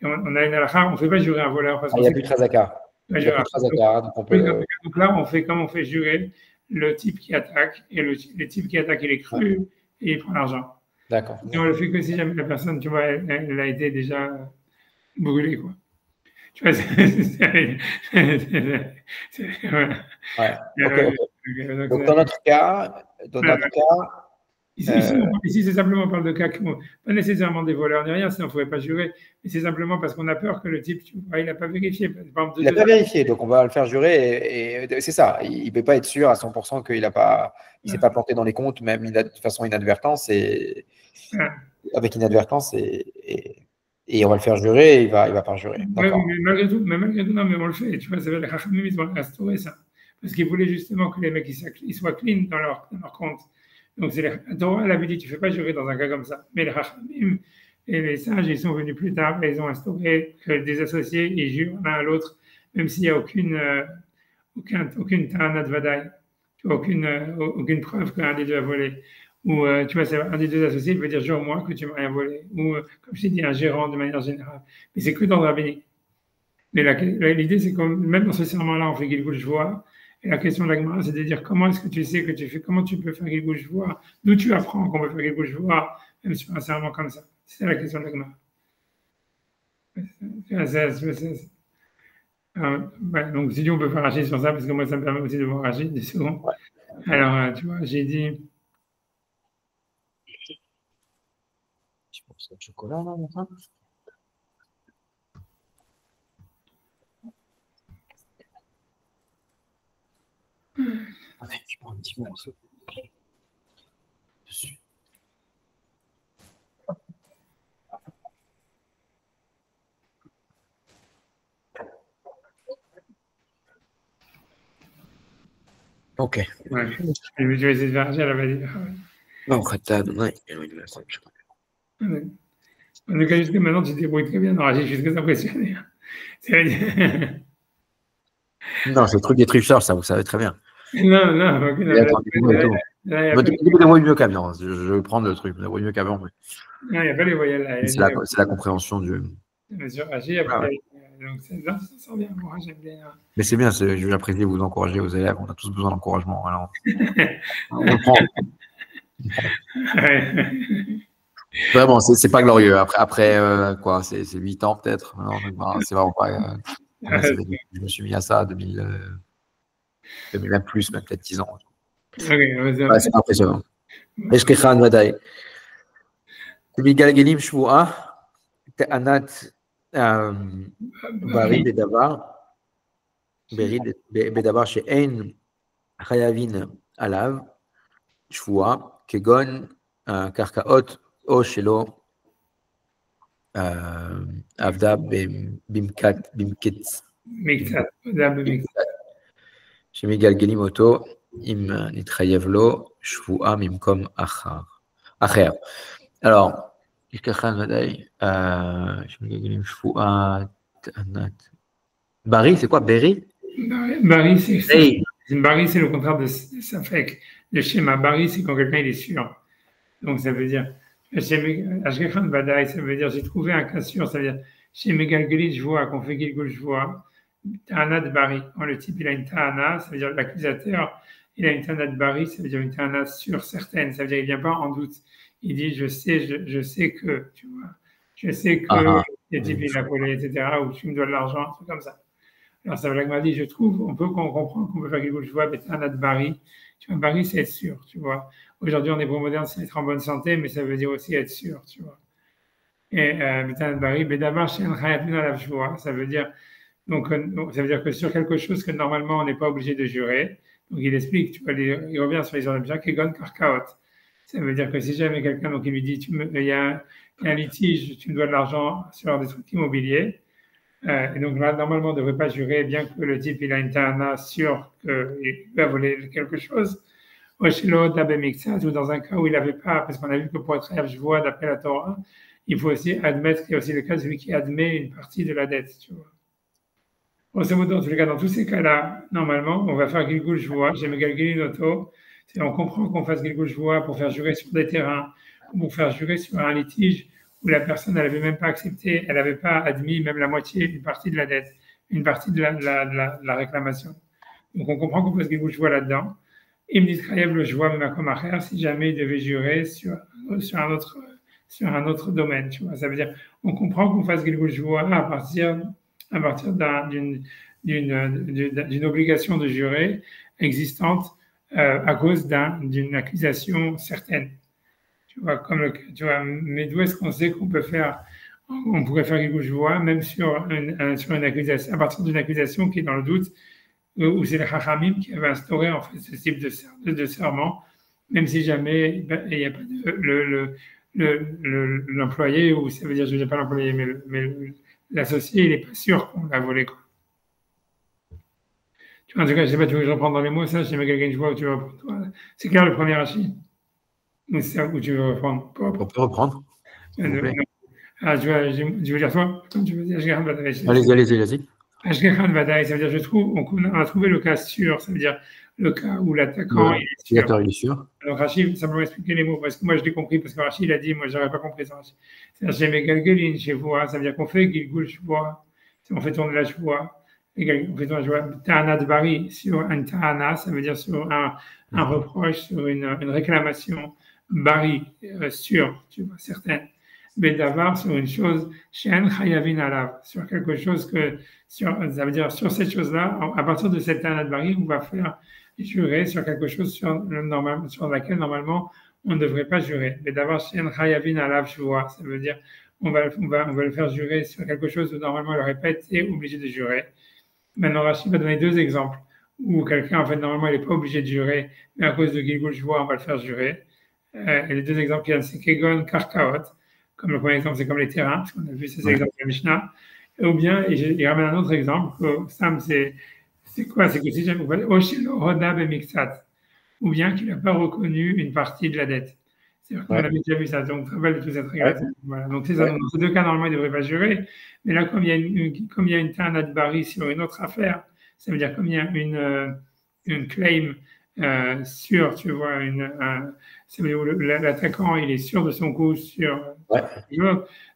et on a une halakha, on ne fait pas jurer un voleur parce qu'il n'y a plus de Trazaka. Donc là, on fait comme on fait jurer le type qui attaque, et le type qui attaque, il est cru et il prend l'argent. D'accord. Et on le fait que si jamais la personne, tu vois, elle a été déjà brûlée, quoi. Tu vois, Donc, dans notre cas, ici, c'est simplement, on parle de cas qui n'ont pas nécessairement des voleurs ni rien, sinon on ne pourrait pas jurer, mais c'est simplement parce qu'on a peur que le type, tu vois, il n'a pas vérifié. Il n'a pas vérifié, donc on va le faire jurer, et c'est ça, il ne peut pas être sûr à 100% qu'il ne s'est pas planté dans les comptes, même de façon inadvertance, avec inadvertance, et on va le faire jurer, et il va pas jurer. Mais malgré tout, non, mais on le fait, tu vois, ça veut dire que les Chachamim, ils ont instauré ça, parce qu'ils voulaient justement que les mecs ils soient clean dans leur compte. Donc, la Torah, elle avait dit, tu ne fais pas jurer dans un cas comme ça. Mais les Chachamim et les sages, ils sont venus plus tard et ils ont instauré que des associés, ils jurent l'un à l'autre, même s'il n'y a aucune ta'anat vadaï, aucune preuve qu'un des deux a volé. Ou, tu vois, un des deux associés, il peut dire, jure-moi que tu ne m'as rien volé. Ou, comme je t'ai dit, un gérant de manière générale. Mais c'est que dans le rabbinique. Mais l'idée, c'est que même dans ce serment-là, on fait Gilgul Shvoa. Et la question de la Gemara, c'est de dire comment est-ce que tu sais que tu fais, comment tu peux faire Gilgul Shvoa, d'où tu apprends qu'on peut faire Gilgul Shvoa, même sur un serment comme ça. C'est la question de la Gemara. Donc, si on peut faire agir sur ça, parce que moi, ça me permet aussi de voir agir des secondes. Ouais. Alors, tu vois, j'ai dit. Je pense que le chocolat, là, maintenant. Allez, je prends un petit morceau. Dessus. Ok. Ouais. Je vais essayer de faire agir, elle va dire. Non, Khata, non, en tout cas, jusqu'à maintenant, tu te débrouilles très bien dans agir, je suis très impressionné. Non, c'est le truc des tricheurs, ça, vous savez très bien. Non. Je me débrouille mieux qu'avant. Je vais prendre le truc, je me débrouille mieux qu'avant. Non, il n'y a pas les voyelles là. C'est la compréhension du. Bien sûr, agir, après. Donc, ça sort bien. Moi, j'aime bien. Mais c'est bien, j'apprécie vous encourager aux élèves. On a tous besoin d'encouragement. Alors, on le prend. Vraiment, c'est pas glorieux. Après quoi, c'est 8 ans peut-être. C'est vraiment pas. Je me suis mis à ça 2000, même plus, même peut-être 10 ans. Okay, c'est impressionnant. Et je crée un bataille. Migalgelim Shvua, Anat Bari Bedavar, Bedavar She'en Chayavin Alav, Shvua, Kegon, Karkaot, O Shelo, Avda Bimketz. שמגלגלים אותו אם נתחייב לו שבועה במקום אחר. Alors, ישכחן ודאי, שמגלגלים שבועה, טענת... ברי, c'est quoi, ברי? Bari, c'est le contraire de Safek. Le schéma Bari, c'est quand quelqu'un il est sûr. Donc ça veut dire, Ashkechan Vadaï, ça veut dire, j'ai trouvé un cas sûr, ça veut dire, chez Megalgelit, je vois, qu'on fait Gilgul, je vois, Ta'ana de Bari. Quand le type il a une Ta'ana, ça veut dire l'accusateur, il a une Ta'ana de Bari, ça veut dire une Ta'ana sûre, certaine, ça veut dire il ne vient pas en doute. Il dit je sais que, tu vois, je sais que le type il a volé, etc., ou tu me dois de l'argent, un truc comme ça. Alors ça veut dire dit, je trouve, on comprend qu'on peut faire quelque chose, je vois, mais Ta'ana de Bari, tu vois, Bari c'est être sûr, tu vois. Aujourd'hui en hébreu moderne c'est être en bonne santé, mais ça veut dire aussi être sûr, tu vois. Et Ta'ana de Bari, Bedavar She'en Chayavin Alav Shvua, ça veut dire. Donc, ça veut dire que sur quelque chose que normalement on n'est pas obligé de jurer, donc il explique, tu vois, il revient sur les ordres Kegon Karkaot. Ça veut dire que si jamais quelqu'un, donc il lui dit, il y a un litige, tu me dois de l'argent sur des trucs immobiliers, et donc là, normalement on ne devrait pas jurer, bien que le type il a une ta'ana sûre qu'il va voler quelque chose. Ou dans un cas où il n'avait pas, parce qu'on a vu que pour être je vois d'après la Torah, il faut aussi admettre qu'il y a aussi le cas de celui qui admet une partie de la dette, tu vois. Dans tous les cas, dans tous ces cas-là, normalement, on va faire Gilgul Shvua, j'ai Megalgelin Oto, on comprend qu'on fasse Gilgul Shvua pour faire jurer sur des terrains, pour faire jurer sur un litige où la personne n'avait même pas accepté, elle n'avait pas admis même la moitié, une partie de la dette, une partie de la réclamation. Donc on comprend qu'on fasse Gilgul Shvua là-dedans. Il me dit Krayev le Shvua Memakom Acher si jamais il devait jurer sur un autre domaine, tu vois. Ça veut dire, on comprend qu'on fasse Gilgul Shvua à partir d'une obligation de jurer existante à cause d'une accusation certaine. Tu vois, mais d'où est-ce qu'on sait qu'on pourrait faire quelque chose, même sur une accusation, à partir d'une accusation qui est dans le doute, où c'est les Chachamim qui avaient instauré en fait ce type de serment, même si jamais il n'y a pas l'employé, ou ça veut dire, je ne dis pas l'employé, mais l'associé, il n'est pas sûr qu'on l'a volé, quoi. Tu vois, en tout cas, je ne sais pas, tu veux que je reprenne dans les mots, ça, je sais pas quelqu'un que je vois où tu veux reprendre, toi. C'est clair le premier Rashi? Ou c'est ça où tu veux reprendre? On peut reprendre. Je veux dire toi? Comme tu veux dire, allez-y. Ashkechan Vadaï, ça veut dire, on a trouvé le cas sûr, ça veut dire le cas où l'attaquant est sûr. Alors Rachid, simplement expliquer les mots, parce que moi je l'ai compris, parce que Rachid il a dit, moi j'aurais pas compris ça. C'est-à-dire, j'ai mes galgelin chez vous, ça veut dire qu'on fait Gilgul Shvua, on fait tourner la Shvua, on fait tourner la Shvua, Ta'ana de Bari, sur un Ta'ana, ça veut dire sur un reproche, sur une réclamation, Bari, sûr, tu vois, certaine. Bedavar sur une chose, She'en Chayavin Alav, sur quelque chose ça veut dire sur cette chose-là, à partir de cette Ta'ana de Bari, on va faire jurer sur quelque chose sur laquelle normalement on ne devrait pas jurer. Mais d'abord, She'en Chayavin Alav Shvua, ça veut dire on va le faire jurer sur quelque chose où normalement il n'aurait pas été obligé de jurer. Maintenant, Rachid va donner deux exemples où quelqu'un, en fait, normalement, il n'est pas obligé de jurer, mais à cause de Gilgul Shvua, on va le faire jurer. Et les deux exemples qu'il y a, c'est Kegon, Karkaot, comme le premier exemple, c'est comme les terrains, parce qu'on a vu ces exemples de la Mishnah. Ou bien, il ramène un autre exemple, Sam, c'est quoi? C'est que si jamais ou bien qu'il n'a pas reconnu une partie de la dette. C'est-à-dire qu'on avait déjà vu ça, donc très belle de toute cette règle. Voilà. Donc, c'est ça. Dans ces deux cas, normalement, il ne devrait pas jurer. Mais là, comme il y a une ta'ana de Bari sur une autre affaire, ça veut dire comme il y a une claim sûre, tu vois, ça veut dire l'attaquant, il est sûr de son coup sur.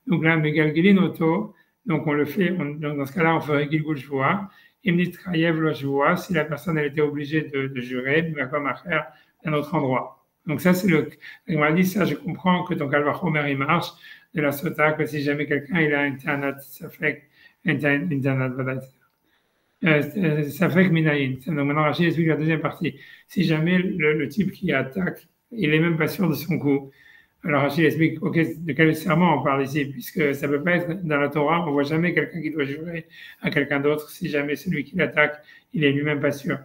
Donc là, Megalgelin Auto, donc on le fait, donc dans ce cas-là, on ferait Gilgul Shvua. Imnit Chayev lo Shvua, si la personne elle était obligée de jurer, mais comme à faire d'un autre endroit. Donc ça, c'est on m'a dit ça, je comprends que ton Kalvachomer il marche de la Sota, que si jamais quelqu'un il a une Tanat Safek, une Tanat Vadat, Safek Minayin. Donc maintenant, Rachid explique la deuxième partie. Si jamais le type qui attaque, il est même pas sûr de son coup, Alors Rachid explique, ok, de quel serment on parle ici, puisque ça ne peut pas être dans la Torah, on ne voit jamais quelqu'un qui doit jurer à quelqu'un d'autre si jamais celui qui l'attaque, il est lui-même pas sûr.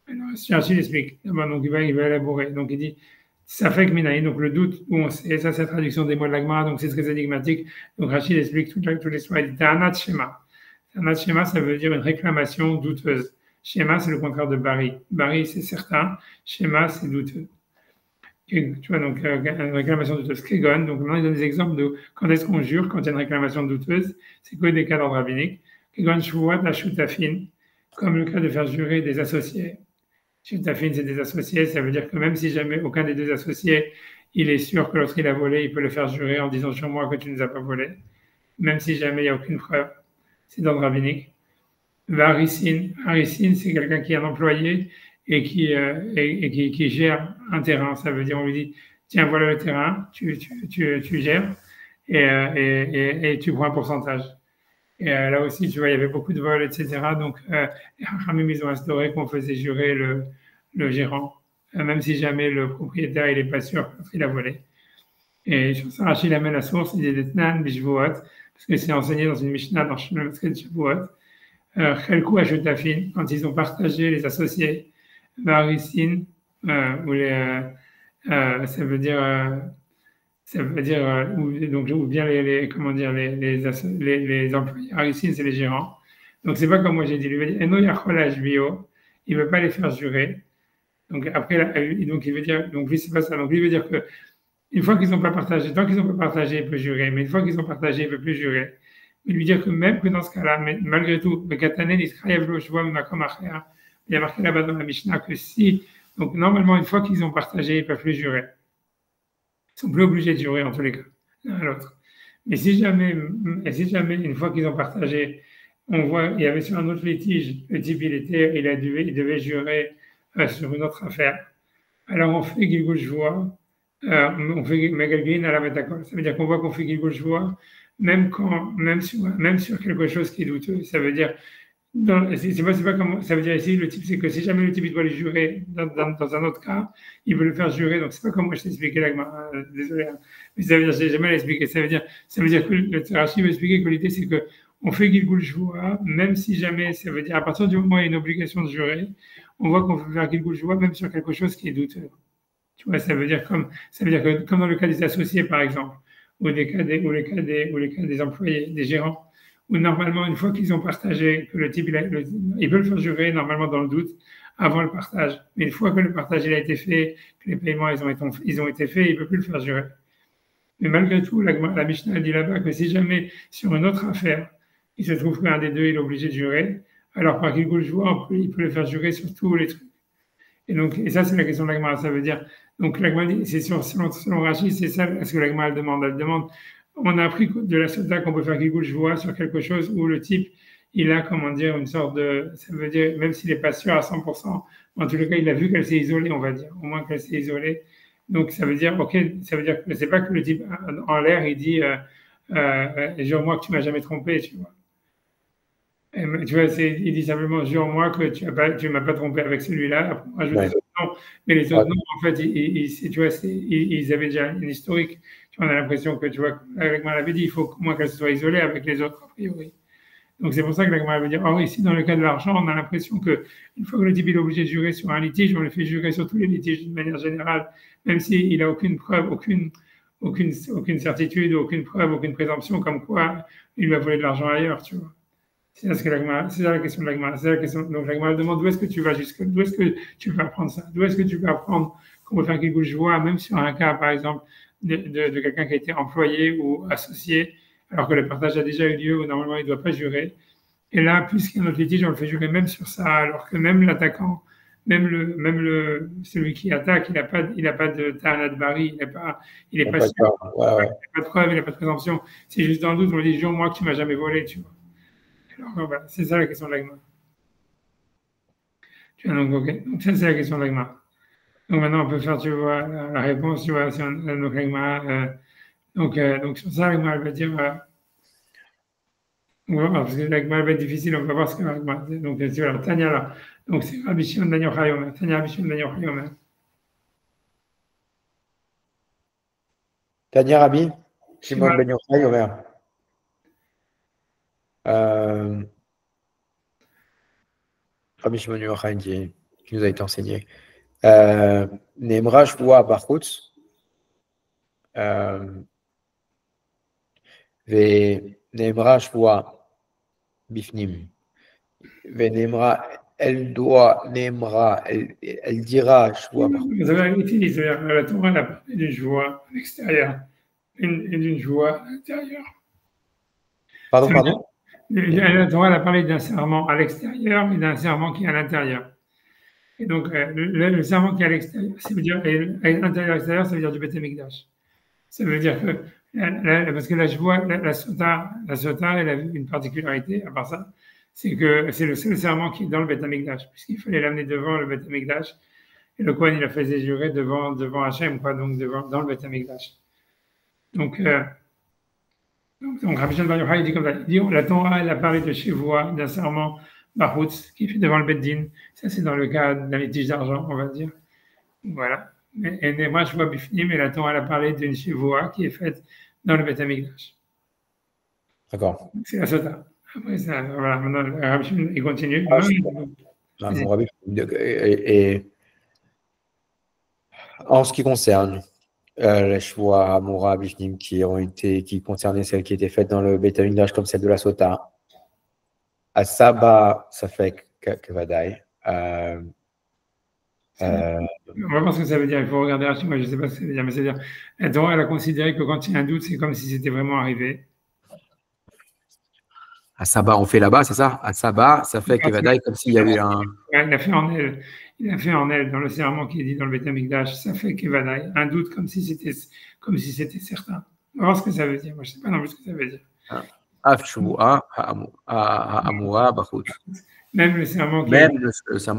Alors Rachid explique, d'abord, donc il va élaborer, donc il dit, ça fait que Minaï, donc le doute, où on sait, ça c'est la traduction des mots de l'Agmara, donc c'est très énigmatique, donc Rachid explique toute l'histoire, il dit, Ta'anat Shema. Ta'anat Shema, ça veut dire une réclamation douteuse. Shema, c'est le contraire de Bari. Bari, c'est certain, Shema, c'est douteux. Tu vois, donc, une réclamation douteuse. Kegon, donc maintenant, il donne des exemples de quand est-ce qu'on jure quand il y a une réclamation douteuse. C'est quoi des cas d'ordre rabbinique? Kegon, Shuvat, la Shutafin, comme le cas de faire jurer des associés. Shutafin, c'est des associés, ça veut dire que même si jamais aucun des deux associés, il est sûr que l'autre il a volé, il peut le faire jurer en disant sur moi que tu ne nous as pas volé, même si jamais il n'y a aucune preuve. C'est d'ordre rabbinique. Varisin, c'est quelqu'un qui est un employé et qui gère un terrain. Ça veut dire, on lui dit, tiens, voilà le terrain, tu gères et tu prends un pourcentage. Et là aussi, tu vois, il y avait beaucoup de vols, etc. Donc, les Hachamim, ils ont instauré qu'on faisait jurer le gérant, même si jamais le propriétaire, il n'est pas sûr qu'il a volé. Et sur ça, Rachid amène la source, il dit Detnan, Bishvuot, parce que c'est enseigné dans une Mishnah dans le Masket de Shavuot. Chelkou Ashutafin, quand ils ont partagé les associés, Varisin, ou ça veut dire, ou bien comment dire, les employés. Arisin, c'est les gérants. Donc, c'est pas comme moi j'ai dit. Il veut dire, Eno Yachol Bio, il veut pas les faire jurer. Donc, après, donc, il veut dire, donc, lui, c'est pas ça. Donc, lui, il veut dire que, une fois qu'ils n'ont pas partagé, tant qu'ils n'ont pas partagé, il peut jurer. Mais une fois qu'ils ont partagé, il ne peut plus jurer. Il lui dire que même que dans ce cas-là, mais malgré tout, il y a marqué là-bas dans la Mishnah que si, donc normalement, une fois qu'ils ont partagé, ils ne peuvent plus jurer. Ils ne sont plus obligés de jurer en tous les cas, l'un à l'autre. Mais si jamais, une fois qu'ils ont partagé, on voit, il y avait sur un autre litige, le type, il devait jurer sur une autre affaire. Alors on fait Gilgul Shvoa, on fait Megalgin à la Métakol. Ça veut dire qu'on voit qu'on fait Gilgul Shvoa, même sur quelque chose qui est douteux. Ça veut dire, c'est pas comment, ça veut dire ici, le type, c'est que si jamais le type doit le jurer dans un autre cas, il veut le faire jurer. Donc, c'est pas comme moi je t'ai expliqué là, désolé, hein, mais ça veut dire, j'ai jamais l'expliqué. Ça veut dire que le Rashi veut expliquer que l'idée, c'est que on fait Gilgul Shvoa, même si jamais, ça veut dire, à partir du moment où il y a une obligation de jurer, on voit qu'on peut faire Gilgul Shvoa même sur quelque chose qui est douteux. Tu vois, ça veut dire que, comme dans le cas des associés, par exemple, ou les cas des employés, des gérants, où normalement, une fois qu'ils ont partagé, que le type, il peut le faire jurer normalement dans le doute avant le partage. Mais une fois que le partage il a été fait, que les paiements ils ont été faits, il ne peut plus le faire jurer. Mais malgré tout, la Mishnah dit là-bas que si jamais sur une autre affaire, il se trouve qu'un des deux il est obligé de jurer, alors par Gilgul Shvoa, il peut le faire jurer sur tous les trucs. Et ça, c'est la question de l'Agmara. Ça veut dire, donc l'Agmara, c'est selon Rachid, c'est ça ce que l'Agmara demande. Elle demande, on a appris de la Sota qu'on peut faire Gilgul Shvoa sur quelque chose où le type, il a, comment dire, une sorte de, ça veut dire, même s'il n'est pas sûr à 100%, en tous les cas, il a vu qu'elle s'est isolée, on va dire, au moins qu'elle s'est isolée. Donc, ça veut dire, ok, ça veut dire que c'est pas que le type, en l'air, il dit, jure-moi que tu m'as jamais trompé, tu vois. Tu vois, il dit simplement, jure-moi que tu m'as pas trompé avec celui-là. Ouais. Mais les autres, non, en fait, tu vois, ils avaient déjà une historique. Tu vois, on a l'impression que, tu vois, avec moi, l'avait dit, il faut au moins qu'elle se soit isolée avec les autres, a priori. Donc, c'est pour ça que l'Agmara veut dire, oh, ici, dans le cas de l'argent, on a l'impression qu'une fois que le type est obligé de jurer sur un litige, on le fait jurer sur tous les litiges d'une manière générale, même s'il n'a aucune preuve, aucune certitude, aucune preuve, aucune présomption, comme quoi il lui a volé de l'argent ailleurs, tu vois. C'est ça la question de l'Agmara. Donc l'Agmara demande d'où est-ce que tu vas d'où est-ce que tu peux apprendre ça? D'où est-ce que tu peux apprendre qu'on peut faire Gilgul Shvoa, même sur un cas, par exemple, de quelqu'un qui a été employé ou associé, alors que le partage a déjà eu lieu, où normalement il ne doit pas jurer. Et là, puisqu'il y a un autre litige, on le fait jurer même sur ça, alors que même l'attaquant, celui qui attaque, il n'a pas de ta'anat bari, il n'est pas sûr, il n'a pas de preuve, il n'a pas de présomption. C'est juste dans le doute, on lui dit, jure-moi que tu m'as jamais volé, tu vois. Alors, voilà, c'est ça la question de l'Agmara. Donc ça, c'est la question de l'Agmara. Donc maintenant, on peut faire, tu vois, la réponse, tu vois, sur l'Agmara. Donc sur ça, l'Agmara va dire, on va voir, parce que l'Agmara va être difficile, on va voir ce que l'Agmara dit. Donc, tu vois, Tania là. Donc c'est Rabbi Shimon ben Yochai Omer. Tania Rabbi Shimon ben Yochai Omer. Tania Rabbi, Shimon Ben Yochai, Omer. Rabbi Shimon Ben Yochai qui nous a été enseigné. Nemra Shvua Bachutz. ונאמרה שבועה בפנים, ונאמרה, elle dira שבועה בחוץ. Vous avez utilisé la Torah, elle a parlé d'une joie à l'extérieur et d'une joie à l'intérieur. Pardon? La Torah, elle a parlé d'un serment à l'extérieur et d'un serment qui est à l'intérieur. Et donc, le serment qui est à l'extérieur, ça veut dire, intérieur-extérieur, ça veut dire du Beth Amikdash. Ça veut dire que, parce que là, je vois, la Sota, elle a une particularité, à part ça, c'est que c'est le seul serment qui est dans le Beth Amikdash, puisqu'il fallait l'amener devant le Beth Amikdash, et le Kohen, il la faisait jurer devant Hachem, quoi, donc dans le Beth Amikdash. Donc Rabbi Shimon Bar Yochai, il dit comme ça, il dit, la Torah, elle a parlé de Shevoua, d'un serment Bachutz, qui est fait devant le Beth Din. Ça, c'est dans le cas d'un litige d'argent, on va dire. Voilà. Et moi, je vois Bifnim, et la Torah, elle a parlé d'une Shevoua qui est faite dans le Beth Amikdash. D'accord. C'est la Sota. Après, ça, voilà, maintenant, Rabbi Shimon, il continue. Mon Rabbi, et en ce qui concerne les Shvoa, Amora, Bifnim, qui concernaient celles qui étaient faites dans le Beth Amikdash comme celle de la Sota, à Saba, ça fait que Vadaï. On va voir ce que ça veut dire. Il faut regarder Rachid. Moi, je ne sais pas ce que ça veut dire, mais c'est-à-dire, la Torah, elle a considéré que quand il y a un doute, c'est comme si c'était vraiment arrivé. À Saba, on fait là-bas, c'est ça? À Saba, ça fait que Vadaï, comme s'il y avait un. Il a fait en elle, dans le serment qui est dit dans le Beth Amikdash, ça fait que Vadaï, un doute comme si c'était certain. On va voir ce que ça veut dire. Moi, je ne sais pas non plus ce que ça veut dire. Afshua, Amura, Bachut. Même le serment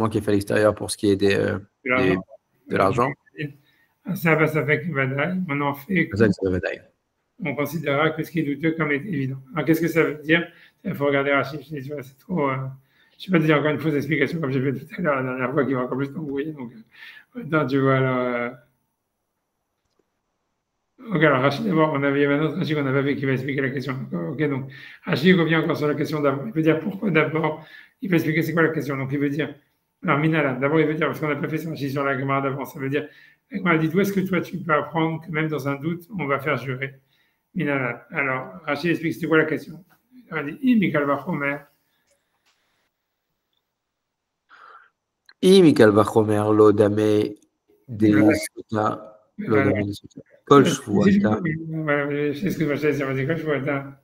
qui est fait à l'extérieur pour ce qui est de l'argent. Ça fait que Vadaï, on en fait. On considérera que ce qui est douteux comme est évident. Alors, qu'est-ce que ça veut dire? Il faut regarder Rachid. C'est trop. Je ne vais pas te dire encore une fausse explication comme j'ai fait tout à l'heure, la dernière fois, qui va encore plus t'embrouiller. Donc, maintenant, tu vois, alors. Ok, alors Rachid, d'abord, il y avait un autre Rachid qu'on n'a pas fait qui va expliquer la question. Ok, donc, Rachid revient encore sur la question d'abord. Il veut dire pourquoi d'abord, il va expliquer c'est quoi la question. Donc, il veut dire, alors, Minala, d'abord, il veut dire, parce qu'on n'a pas fait sur Rachid sur la Gemara d'avant, ça veut dire, la Gemara dit, d'où est-ce que toi, tu peux apprendre que même dans un doute, on va faire jurer? Minala. Alors, Rachid explique c'était quoi la question. Il a dit, Mikal Vachomer. Mikal Vachomer, l'odame des Sota, l'odame des Sota. Kol Shvuata. C'est ce que je vais dire, vas-y, Kol Shvuata.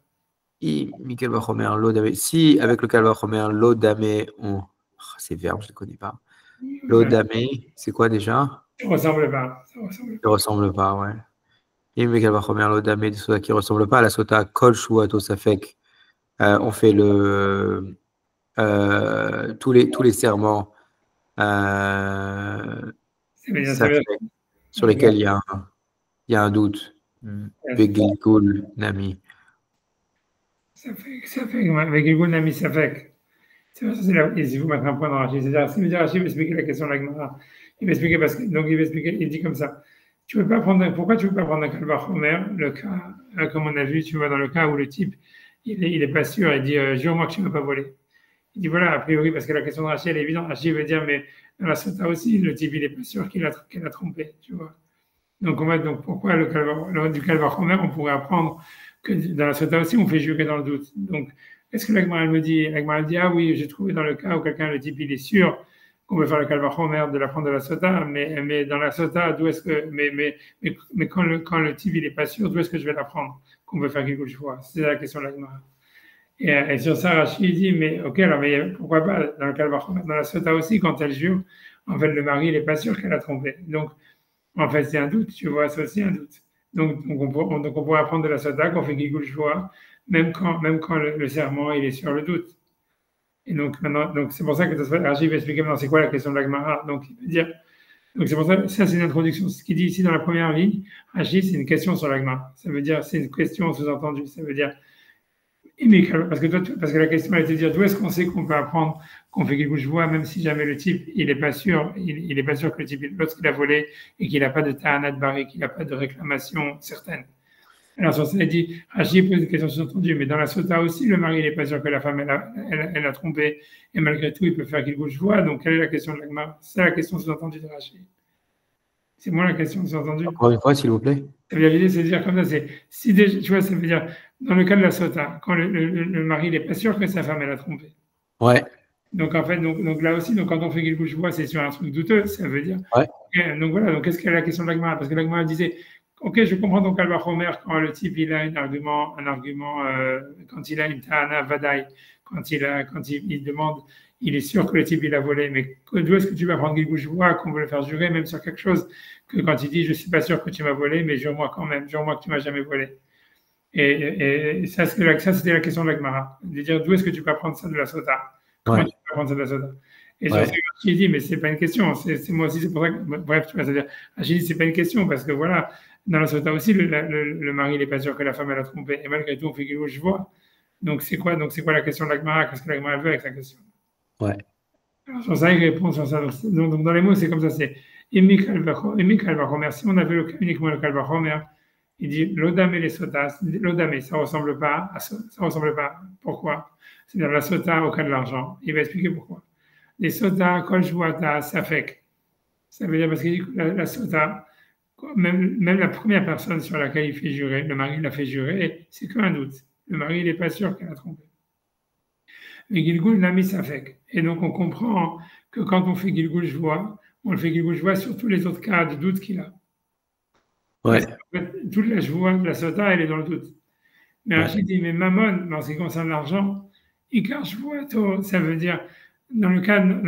Mikal Vachomer, l'odame. Si, avec le Kal Vachomer, l'odame, on. Ces verbes, je ne les connais pas. L'odame, c'est quoi déjà? Ça ne ressemble pas. Ça ne ressemble pas, ouais. Et Mikal Vachomer, l'odame des Sota qui ne ressemble pas à la Sota, Kol Shvuato, ça fait qu'on fait tous les serments sur lesquels il y a un doute. Vegilgul Nami. Ça fait, Vegilgul Nami, ça fait. C'est là, il faut mettre un point dans Rachid. C'est-à-dire, si Rachid va expliquer la question de la Gemara, il va expliquer il dit comme ça. Pourquoi tu ne peux pas prendre un Kal Vachomer, le cas, comme on a vu, tu vois, dans le cas où le type, il n'est pas sûr, il dit, jure-moi que tu ne vas pas voler. Il dit voilà, a priori, parce que la question de Rachid, elle est évidente. Rachid veut dire, mais dans la Sota aussi, le type, il n'est pas sûr qu'elle a trompé, tu vois. Donc, pourquoi du Kal Vachomer, on pourrait apprendre que dans la Sota aussi, on fait jurer dans le doute. Donc, est-ce que la Gemara me dit, ah oui, j'ai trouvé dans le cas où le type, il est sûr qu'on veut faire le Kal Vachomer de l'apprendre de la Sota, mais dans la Sota, d'où est-ce que, mais quand le type, il n'est pas sûr, d'où est-ce que je vais l'apprendre qu'on veut faire quelque chose? C'est la question de la Gemara. Et sur ça, Rachid dit, mais ok, alors mais pourquoi pas dans le Kal Vachomer, dans la Sota aussi, quand elle jure, en fait, le mari, il n'est pas sûr qu'elle a trompé. Donc, en fait, c'est un doute, tu vois, c'est aussi un doute. Donc on pourrait apprendre de la Sota qu'on fait Gigul Shvoa, même quand le serment, il est sur le doute. Et donc, maintenant, c'est pour ça que Rachid va expliquer maintenant c'est quoi la question de la Gemara. Donc, il veut dire, donc c'est pour ça, ça c'est une introduction. Ce qu'il dit ici dans la première ligne, Rachid, c'est une question sur la Gemara. Ça veut dire, c'est une question sous-entendue. Ça veut dire, parce que la question elle est de dire d'où est-ce qu'on sait qu'on peut apprendre qu'on fait quelque chose, même si jamais le type il n'est pas sûr, que le type lorsqu'il a volé et qu'il n'a pas de ta'anat baré, qu'il n'a pas de réclamation certaine, Alors, sur ça, il dit, Rachid pose une question sous-entendue, mais dans la sota aussi, le mari, il n'est pas sûr que la femme, elle a trompé, et malgré tout, il peut faire qu'il bouge voix. Donc, quelle est la question de l'agma? C'est la question sous-entendue de Rachid. C'est moi la question sous-entendue. Encore une fois, s'il vous plaît. Ça veut dire, l'idée, c'est de dire comme ça, si déjà, tu vois, ça veut dire, dans le cas de la sota, quand le mari, il n'est pas sûr que sa femme, elle a trompé. Ouais. Donc, en fait, donc là aussi, donc, quand on fait qu'il bouge voix, c'est sur un truc douteux, ça veut dire. Ouais. Donc, voilà, donc, qu'est-ce qu'est la question de l'agma? Parce que l'agma disait, ok, je comprends donc Kalva Homer quand le type il a un argument, quand il a une ta'ana vadaï, quand il demande, il est sûr que le type il a volé, mais d'où est-ce que tu vas prendre Gilgouche voix qu'on veut le faire jurer même sur quelque chose que quand il dit je suis pas sûr que tu m'as volé, mais jure-moi quand même, jure-moi que tu m'as jamais volé. Et ça c'était la question de l'Agmara, de dire d'où est-ce que tu peux prendre ça de la sota? Comment tu peux prendre ça de la sota? Et sur ce j'ai dit, mais c'est pas une question, c'est moi aussi, c'est pour ça que, bref, tu vois, c'est-à-dire, j'ai dit, c'est pas une question, parce que voilà, dans la sota aussi, le mari n'est pas sûr que la femme elle a trompé, et malgré tout, on fait je vois. Donc c'est quoi la question de l'Agmara? Qu'est-ce que l'Agmara veut avec sa question? Ouais. Alors, sur ça, il répond sur ça. Donc dans les mots, c'est comme ça, c'est Emi Kalvachomer. Si on avait uniquement le Kalvachomer, il dit l'odame et les sotas, l'odame, ça ressemble pas. Pourquoi? C'est-à-dire la sota au cas de l'argent. Il va expliquer pourquoi. Les sotas, kol jouata, safek. Ça veut dire parce qu'il dit que la sota, même la première personne sur laquelle il fait jurer, le mari l'a fait jurer, c'est qu'un doute. Le mari, il n'est pas sûr qu'elle a trompé. Mais Gilgul l'a mis safek. Et donc on comprend que quand on fait Gilgul Jvoa, on le fait Gilgul Jvoa sur tous les autres cas de doute qu'il a. Ouais. En fait, toute la joie de la sota, elle est dans le doute. Mais Rachid dit, mais Mammon, en ce qui concerne l'argent, Ikar Jvoato, ça veut dire, dans le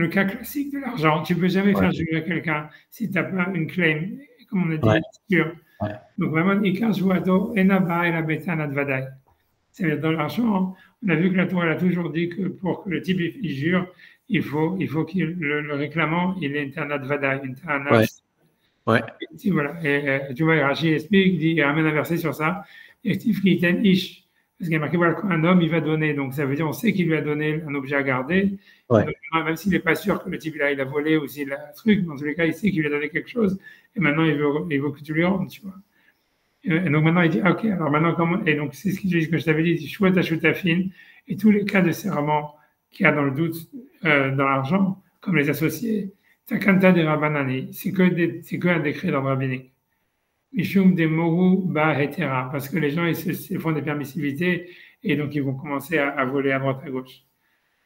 cas classique de l'argent, tu ne peux jamais faire jurer quelqu'un si tu n'as pas une claim, comme on a dit, sûr. Donc Mammon, Ikar Jvoato, Enaba et la Beta Nadvadai. C'est-à-dire dans l'argent, on a vu que la Torah a toujours dit que pour que le type il jure, il faut qu'il le réclamant, il ait un advada, une ta'ana. Et voilà. Et tu vois, Rachid explique, il ramène un verset sur ça. Et Steve qui est un ish. Parce qu'il y a marqué, voilà, qu'un homme, il va donner. Donc ça veut dire, on sait qu'il lui a donné un objet à garder. Donc, même s'il n'est pas sûr que le type il a volé ou s'il a un truc, dans tous les cas, il sait qu'il lui a donné quelque chose. Et maintenant, il veut que tu lui rendes, tu vois. Et donc maintenant, il dit, ok, alors maintenant, comment. Et donc, c'est ce que je t'avais dit, il dit, chouette ta fine. Et tous les cas de serment qu'il y a dans le doute, dans l'argent, comme les associés, Takanta de Rabbanani, c'est qu'un décret dans le rabbinique. Mishum de Moru Ba Hetera, parce que les gens, ils se font des permissivités et donc ils vont commencer à voler à droite à gauche.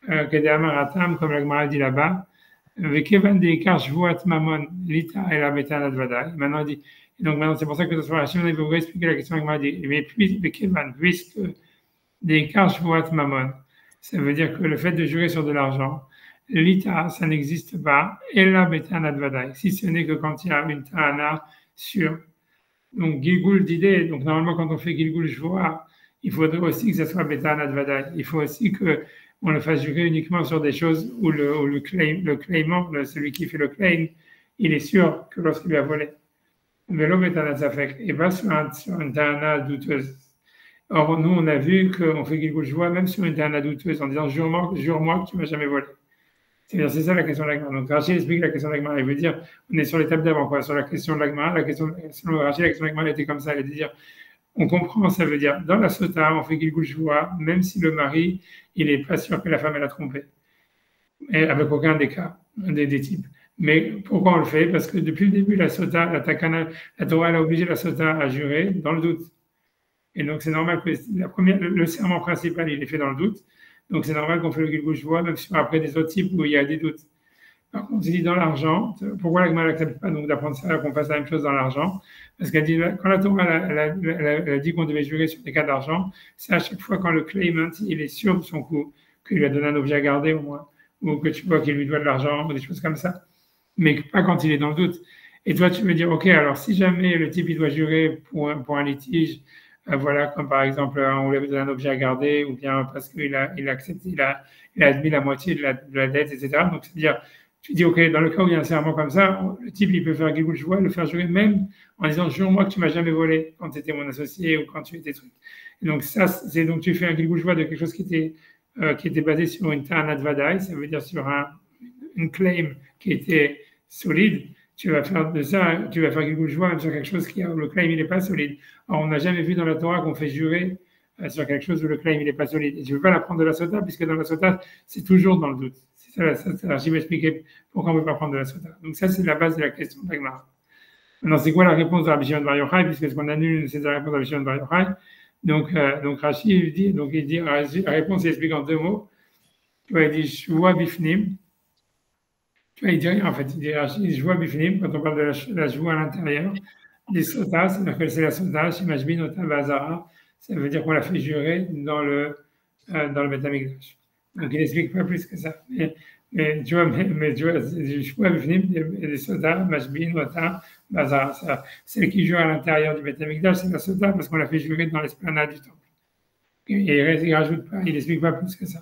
Kedamaratam, comme la Gemara dit là-bas, Vekevan de Ikar Shvuat Mamon, Lita et la Beta Nadvada. Maintenant, il dit, et donc maintenant, c'est pour ça que ce soir, Hachem va vous expliquer la question que Gemara dit, mais puis, Vekevan, puisque des Ikar Shvuat Mamon, ça veut dire que le fait de jurer sur de l'argent, l'ita, ça n'existe pas, et la Beta Nadvada, si ce n'est que quand il y a une ta'ana sur. Donc, Gilgul d'idée, donc normalement, quand on fait Gilgul Jvoa, il faudrait aussi que ça soit Beta Nadvada. Il faut aussi qu'on le fasse jurer uniquement sur des choses où le claimant, celui qui fait le claim, il est sûr que lorsqu'il lui a volé. Vélo Beta Nadvafek, et pas sur une ta'ana douteuse. Or, nous, on a vu qu'on fait Gilgul Jvoa même sur une ta'ana douteuse, en disant jure-moi que tu ne m'as jamais volé. C'est ça la question de l'Agma. Donc Rachid explique la question de l'Agma. Il veut dire, on est sur l'étape d'avant, quoi, sur la question de l'Agma. Selon Rachid, la question de l'Agma, elle était comme ça. Elle était de dire, on comprend, ça veut dire, dans la sota, on fait Gilgul Jvoa, même si le mari, il n'est pas sûr que la femme, elle a trompé. Et avec aucun des cas, des types. Mais pourquoi on le fait? Parce que depuis le début, la sota, la Torah, elle a obligé la sota à jurer dans le doute. Et donc, c'est normal que le serment principal, il est fait dans le doute. Donc, c'est normal qu'on fait le Gilgul Jvoa, même si après des autres types où il y a des doutes. Par contre, il dit dans l'argent, pourquoi la Gemara n'accepte pas donc d'apprendre ça, qu'on fasse la même chose dans l'argent? Parce qu'elle dit, quand la Torah elle a dit qu'on devait jurer sur des cas d'argent, c'est à chaque fois quand le claimant, il est sûr de son coup, qu'il lui a donné un objet à garder au moins, ou que tu vois qu'il lui doit de l'argent, ou des choses comme ça. Mais pas quand il est dans le doute. Et toi, tu veux dire, ok, alors si jamais le type, il doit jurer pour un litige, voilà, comme par exemple, on lui avait donné un objet à garder, ou bien parce qu'il a accepté, il a admis la moitié de la dette, etc. Donc, c'est-à-dire, tu dis, OK, dans le cas où il y a un serment comme ça, le type, il peut faire Gilgul Jvoa, le faire jurer même en disant, jure-moi que tu m'as jamais volé quand tu étais mon associé ou quand tu étais truc. Et donc, ça, c'est donc tu fais un Gilgul Jvoa de quelque chose qui était basé sur une ta'anat vadaï, ça veut dire sur une claim qui était solide. tu vas faire de ça, tu vas faire Gilgul Shvoah même sur quelque chose où le claim il n'est pas solide. Alors, on n'a jamais vu dans la Torah qu'on fait jurer sur quelque chose où le claim il n'est pas solide. Et tu ne veux pas l'apprendre de la Sota, puisque dans la Sota, c'est toujours dans le doute. C'est ça, je vais expliquer pourquoi on ne veut pas prendre de la Sota. Donc ça, c'est la base de la question de l'Agmara. Maintenant, c'est quoi la réponse de Rabbi Shimon Bar Yochai, puisque ce qu'on annule, c'est la réponse de Rabbi Shimon Bar Yochai. Donc Rashi, il dit, la réponse, il explique en 2 mots. Tu vois, il dit Shvoa Bifnim. Tu vois, il dit rien en fait. Il dit Rashi, Shvoa Bifnim, quand on parle de la joie à l'intérieur. Les sotas, c'est-à-dire que c'est la sota, Shimashbin, Ota, Bazara. Ça veut dire qu'on l'a fait jurer dans le Beth Amikdash. Donc il n'explique pas plus que ça. Mais tu vois, Shvoa Bifnim, les sotas, Mashbin, Ota, Bazara. Celle qui jure à l'intérieur du Beth Amikdash, c'est la sota parce qu'on l'a fait jurer dans l'esplanade du temple. Et il rajoute pas, il n'explique pas plus que ça.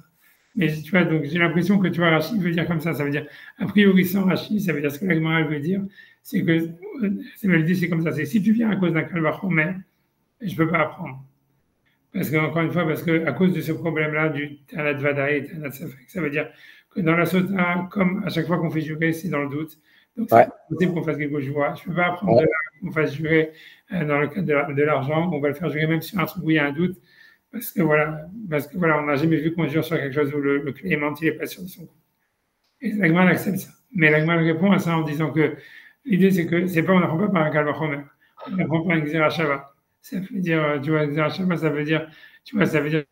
Mais tu vois, donc j'ai l'impression que tu vois, Rashi veut dire comme ça veut dire, a priori sans Rashi, ça veut dire ce que la Gemara veut dire, c'est que, c'est comme ça, c'est si tu viens à cause d'un Kalvachomer, je ne peux pas apprendre. Parce qu'encore une fois, parce qu'à cause de ce problème-là du Tanat Vadaï et Tanat Safek, ça veut dire que dans la Sota, comme à chaque fois qu'on fait jurer, c'est dans le doute. Donc c'est possible qu'on fasse quelque chose. Je ne peux pas apprendre qu'on fasse jurer dans le cadre de l'argent, on va le faire jurer même sur un truc où il y a un doute. Parce que voilà, on n'a jamais vu qu'on jure sur quelque chose où le clément, il n'est pas sûr de son coup. Et l'Agmal accepte ça. Mais l'Agmal répond à ça en disant que l'idée, c'est que on n'apprend pas par un Kalvachomer, on apprend par un Xerashava. Ça veut dire, tu vois, Xerashava, ça veut dire, tu vois, ça veut dire.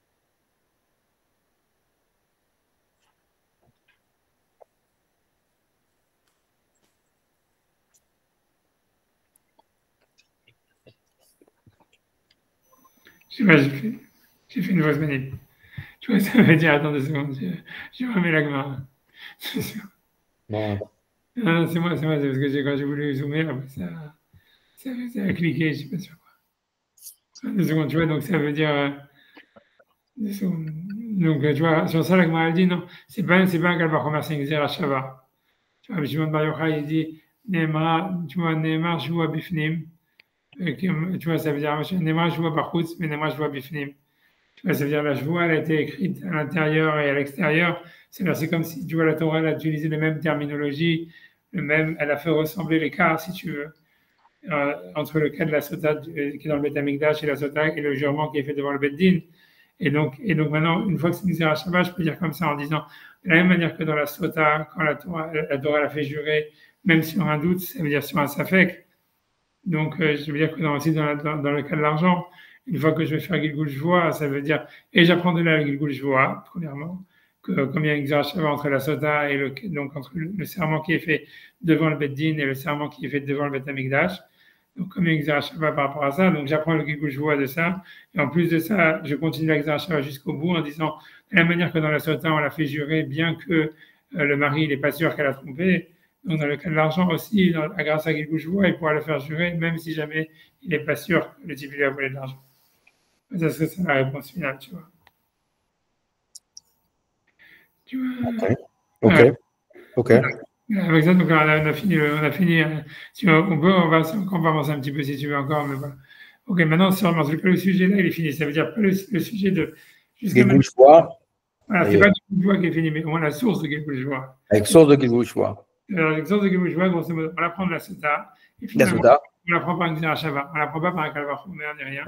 Je sais pas, j'ai fait une fausse manip. Tu vois, ça veut dire, attends 2 secondes, je remets l'Agmal. Non. Non, c'est moi, c'est parce que quand j'ai voulu zoomer, après ça a cliqué, je ne sais pas sur quoi. 2 secondes, tu vois, donc ça veut dire. Donc, tu vois, sur ça, l'Agmara dit non, c'est pas un Kalvachomer, c'est un Xerashava. Tu vois, Shimon Bar Yochai, il dit Neemar Shvoa Bifnim. Tu vois, ça veut dire Neemar Shvoa Bachutz, mais Neemar Shvoa Bifnim. Tu vois, ça veut dire la Shvoa, elle a été écrite à l'intérieur et à l'extérieur. C'est comme si, tu vois, la Torah, elle a utilisé la même terminologie, elle a fait ressembler l'écart, si tu veux, entre le cas de la Sota qui est dans le Beth Amikdash et la Sota et le jurement qui est fait devant le Beth Din. Et donc maintenant, une fois que c'est Xera Shabbat, je peux dire comme ça en disant, de la même manière que dans la Sota, quand la Torah l'a fait jurer, même sur un doute, ça veut dire sur un safek. Donc, je veux dire que aussi dans le cas de l'argent, une fois que je vais faire Gilgul Shvoah, ça veut dire, et j'apprends de là le Gilgul Shvoah, premièrement, que comme il y a un Xera Shabbat entre la Sota et donc entre le serment qui est fait devant le Beth Din et le serment qui est fait devant le Beth Amikdash. Donc, comme il y a Xera Shabbat par rapport à ça, donc j'apprends le Gilgul Shvoah de ça. Et en plus de ça, je continue la Xera Shabbat jusqu'au bout en disant, de la manière que dans la Sota, on l'a fait jurer, bien que le mari n'est pas sûr qu'elle a trompé. Donc, dans le cas de l'argent aussi, grâce à Gilgul Shvoah, il pourra le faire jurer, même si jamais il n'est pas sûr que le type lui a volé de l'argent. Ça, c'est la réponse finale, tu vois. Tu vois. Ok. Avec ça, donc on a fini. Tu vois, on va encore avancer un petit peu si tu veux encore, mais voilà. Ok, maintenant, le sujet là, il est fini. Ça veut dire pas le sujet de. Gilgul Shvoah. Voilà, c'est pas Gilgul Shvoah qui est fini, mais au moins la source de Gilgul Shvoah. Avec source de Gilgul Shvoah. Alors, la source de Gilgul Shvoah, grosso modo, on la prend de la Sota. Et finalement, on la prend par un Xera Shabbat. On la prend pas par un Kalvachomer ni rien.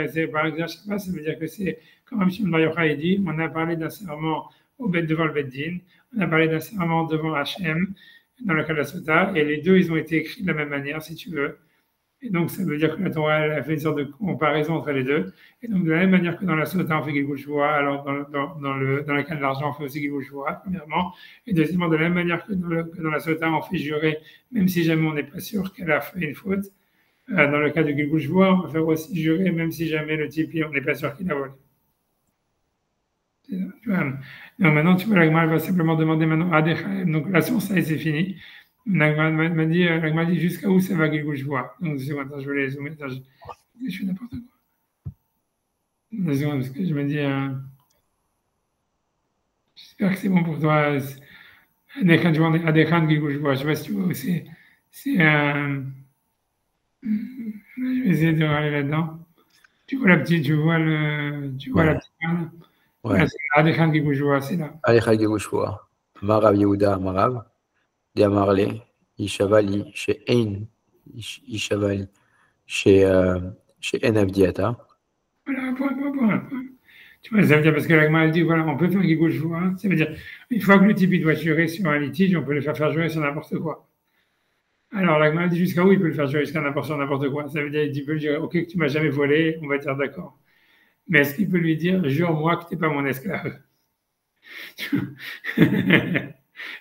C'est par un Xera Shabbat, ça veut dire que c'est, comme Shimon Bar Yochai dit, on a parlé d'un serment devant le Beth Din, on a parlé d'un serment devant Hachem, dans le cas de la Sota, et les deux, ils ont été écrits de la même manière, si tu veux. Et donc, ça veut dire que la Torah a fait une sorte de comparaison entre les deux. Et donc, de la même manière que dans la Sota, on fait Gilgul Shvoah, alors dans le cas de l'argent, on fait aussi Gilgul Shvoah, premièrement. Et deuxièmement, de la même manière que dans la Sota, on fait jurer, même si jamais on n'est pas sûr qu'elle a fait une faute. Dans le cas de Gilgul Shvoah, on va faire aussi jurer, même si jamais le type, on n'est pas sûr qu'il a volé. Donc maintenant, tu vois, l'Agma va simplement demander maintenant donc la source, ça c'est fini. L'Agma m'a dit jusqu'à où ça va Gilgul Shvoah. Donc, attends, je vais les zoomer. Attends, je fais n'importe quoi. Une seconde, parce que je me dis, j'espère que c'est bon pour toi. Adekhan Gilgul Shvoah. Je ne sais pas si tu vois où c'est. Je vais essayer de aller là-dedans. Tu vois la petite barre. Ouais. Adekhan Gilgul Shvoah, c'est là. Adekhan Gilgul Shvoah. Marav Yehuda Marav. Diamarle. Ishavali, chez Ein, Ishavali, chez En Avdiata. Voilà, un point. Tu vois, ça veut dire, parce que l'agma dit, voilà, on peut faire Gilgul Shvoa, ça veut dire, une fois que le type il doit jurer sur un litige, on peut le faire jurer sur n'importe quoi. Alors, l'agma dit jusqu'à où il peut le faire jurer jusqu'à n'importe quoi. Ça veut dire, il peut lui dire, ok, que tu m'as jamais volé, on va dire d'accord. Mais est-ce qu'il peut lui dire, jure-moi que tu n'es pas mon esclave?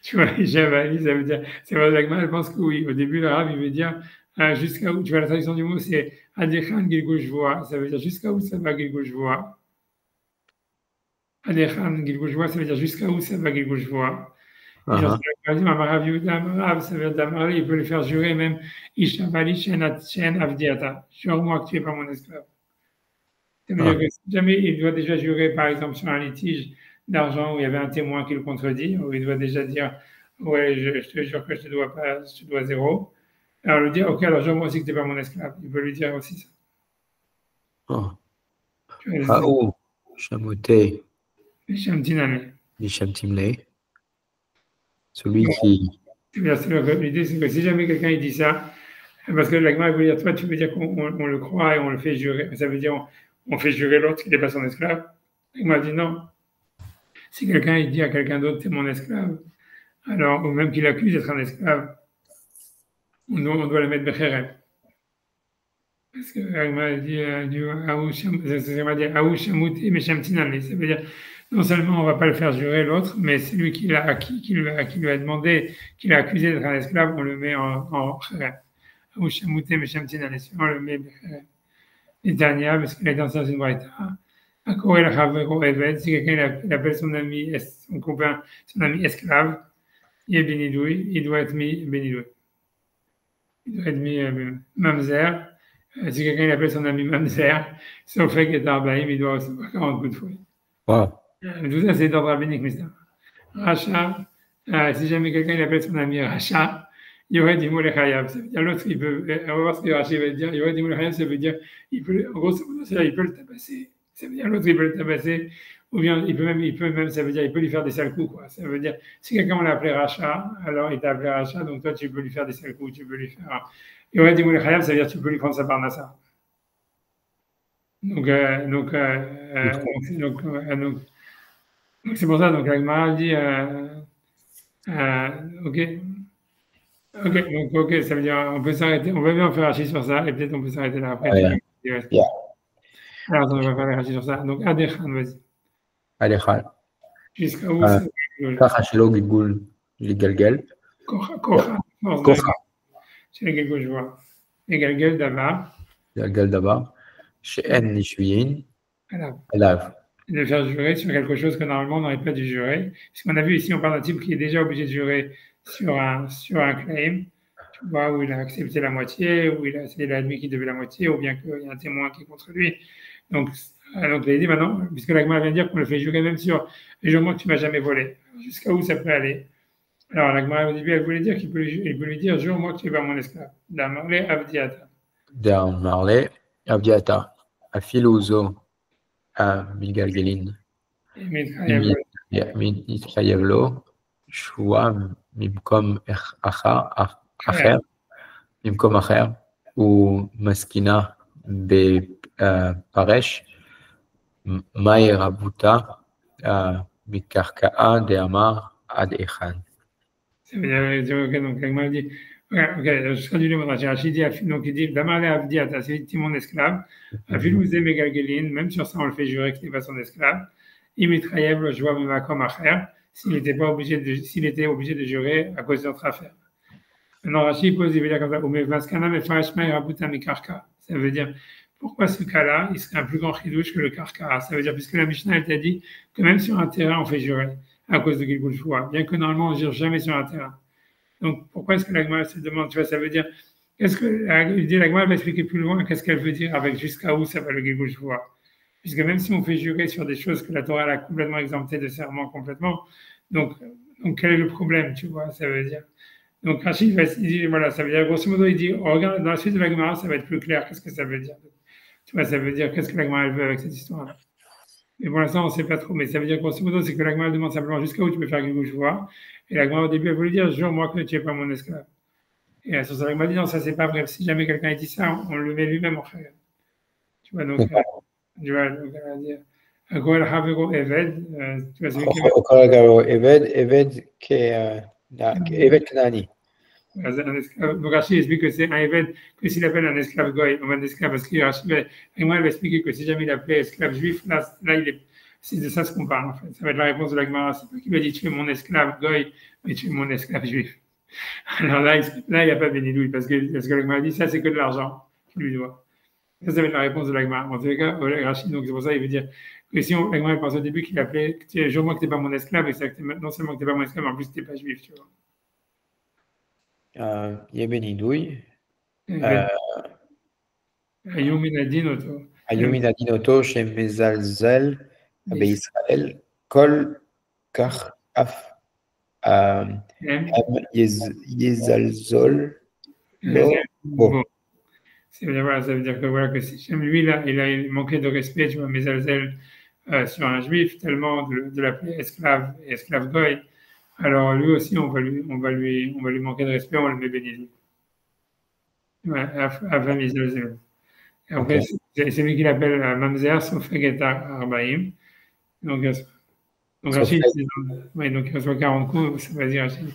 Tu vois, Javali, ça veut dire, c'est vrai, l'agma, elle pense que oui. Au début, l'arabe, il veut dire, jusqu'à où, tu vois, la traduction du mot, c'est Adechan Gilgul Shvoa, ça veut dire jusqu'à où ça va Gilgul Shvoa. Adechan Gilgul Shvoa, ça veut dire jusqu'à où ça va Gilgul Shvoa. Et j'en sais Amarav Yehuda, Amarav, ça veut dire d'Amarli, il peut le faire jurer même Ishavali Shen Avdiata. Jure-moi que tu n'es pas mon esclave. Ça veut dire que si jamais il doit déjà jurer, par exemple, sur un litige d'argent où il y avait un témoin qui le contredit, où il doit déjà dire ouais, je te jure que je te dois pas, je te dois zéro. Alors lui dire ok, alors jure-moi aussi que tu n'es pas mon esclave. Il peut lui dire aussi ça. Aou, Shamoté, Shamtinane. Shamtimle, celui qui. L'idée, c'est que si jamais quelqu'un il dit ça, parce que l'agma veut dire, toi, tu veux dire qu'on le croit et on le fait jurer, ça veut dire on fait jurer l'autre qui n'est pas son esclave. L'agma dit non. Si quelqu'un il dit à quelqu'un d'autre, t'es mon esclave, alors, ou même qu'il accuse d'être un esclave, on doit le mettre Becherem. Parce que l'agma dit, ça veut dire Aou Shamouti Meshamtinale. Ça veut dire, non seulement on ne va pas le faire jurer l'autre, mais celui qui lui a demandé, qui l'a accusé d'être un esclave, on le met en Cherem. Ou Shamouté, mais Shamtinale, on le met les derniers, parce qu'il est dans une braïta. Si quelqu'un appelle son ami, son copain, son ami esclave, il est bénidoui, il doit être mis bénidoui. Il doit être mis mamzer. Si quelqu'un appelle son ami mamzer, sauf fait qu'il est arbaïm, il doit recevoir 40 coups de fouet. Wow. Tout ça, c'est d'ordre rabbinique, mais ça. Racha, si jamais quelqu'un appelle son ami Racha, il y aurait du moule chayav. Ça veut dire l'autre, il peut, on va voir ce que Rachi va dire. Il y aurait du moule chayav, ça veut dire, il peut, en gros, il peut le tabasser. Ça veut dire l'autre, il peut le tabasser. Ou bien, il peut même, ça veut dire, il peut lui faire des sales coups, quoi. Ça veut dire, si quelqu'un l'a appelé Racha, alors il t'a appelé Racha, donc toi, tu peux lui faire des sales coups, tu peux lui faire. Il y aurait du moule chayav, ça veut dire, tu peux lui prendre sa parnassa. Donc, c'est pour ça, donc, l'Agmara dit, ok. Ok, ça veut dire on peut s'arrêter, on va bien faire Rachi sur ça, et peut-être on peut s'arrêter là après. Alors, on va faire les Rachi sur ça. Donc, Adechan, vas-y. Adechan. Jusqu'à où ça? Kacha Shelo Gilgul Galgal. Kocha. C'est le Gilgul, je vois. Et Galgal Davar. Galgal Davar. Chez En Nishviyin. Alav. De faire jurer sur quelque chose que normalement on n'aurait pas dû jurer. Puisqu'on a vu ici, on parle d'un type qui est déjà obligé de jurer sur un claim, tu vois, où il a accepté la moitié, où il a admis qu'il devait la moitié, ou bien qu'il y a un témoin qui est contre lui. Donc il a dit maintenant, puisque l'agma vient de dire qu'on le fait jurer même sur les jugements que tu m'as jamais volé. Jusqu'à où ça peut aller? Alors l'agma au début, elle voulait dire qu'il peut lui dire, jure-moi que tu es pas mon esclave. D'amarle Avdiata. D'amarle Avdiata. Afilouzo. Milgalgelin. מתחייב לו שבועה במקום אחר, ומסכינה בפרש, מהי רבותה מקרקעה דאמר עד היכן. Ça veut dire, donc, l'agma dit, ok, je traduis le mot de donc il dit, Damale Avdiata, c'est mon esclave, Afilouze Megalgelin, même sur ça on le fait jurer que tu n'es pas son esclave, Imitrayev le joie Mimakom Acher, s'il était obligé de jurer à cause d'autres affaires. Maintenant, Rashi pose, il veut dire comme ça, ça veut dire, pourquoi ce cas-là, il serait un plus grand chidouche que le karka? Ça veut dire, puisque la Mishnah, elle t'a dit que même sur un terrain, on fait jurer à cause de Gilgul Shvoa, bien que normalement, on ne jure jamais sur un terrain. Donc, pourquoi est-ce que l'agma se demande, tu vois, ça veut dire, l'agma va expliquer plus loin qu'est-ce qu'elle veut dire avec jusqu'à où ça va le Gilgul Shvoa. Puisque même si on fait jurer sur des choses que la Torah a complètement exemptées de serment complètement, donc quel est le problème, tu vois, ça veut dire. Donc Rachid, il dit, voilà, ça veut dire, grosso modo, il dit, regarde, dans la suite de la Gemara, ça va être plus clair, qu'est-ce que ça veut dire. Tu vois, ça veut dire, qu'est-ce que la Gemara veut avec cette histoire-là. Mais pour l'instant, on ne sait pas trop, mais ça veut dire, grosso modo, c'est que la Gemara demande simplement jusqu'à où tu peux faire Gilgul Shvoa, et la Gemara, au début, elle voulait dire, jure-moi que tu n'es pas mon esclave. Et sur ça, il m'a dit non, ça c'est pas vrai. Si jamais quelqu'un dit ça, on le met lui-même en fait. Tu vois, donc, tu vois, donc elle va dire Agol Havero Eved, tu vois, celui qui Eved Knani. Donc Rachid explique que c'est un Eved, que s'il appelle un esclave goy, ou un esclave, parce que Rachid, moi, elle va expliquer que si jamais il appelait esclave juif, là c'est de ça ce qu'on parle en fait. Ça va être la réponse de la Gemara. C'est pas qu'il va dire tu es mon esclave goy, mais tu es mon esclave juif. Alors là, il n'y a pas de bénidouille, parce que la Gemara dit ça, c'est que de l'argent qu'il lui doit. Ça va être la réponse de la Gemara. En tous les cas, Rachid, donc c'est pour ça qu'il veut dire que si la Gemara pense au début qu'il appelait, jure-moi que tu n'es pas mon esclave, et que non seulement que tu n'es pas mon esclave, mais en plus tu n'es pas juif, tu vois. Yéménidouille. Ayuminadinoto, chez Mezalzel, Israël, Kol, Kach, Af, Yezalzol, Bon. Ça veut dire que, voilà, que si jamais lui, là, il a manqué de respect, tu vois, Mezalzel, sur un juif, tellement de l'appeler esclave goy, alors lui aussi, on va lui manquer de respect, on le met béni. Avant Mezalzel. Après, c'est lui qui l'appelle Mamzer, Sofeg et Arbaïm. Donc Rachid, donc il reçoit 40 coups, ça veut dire Rachid.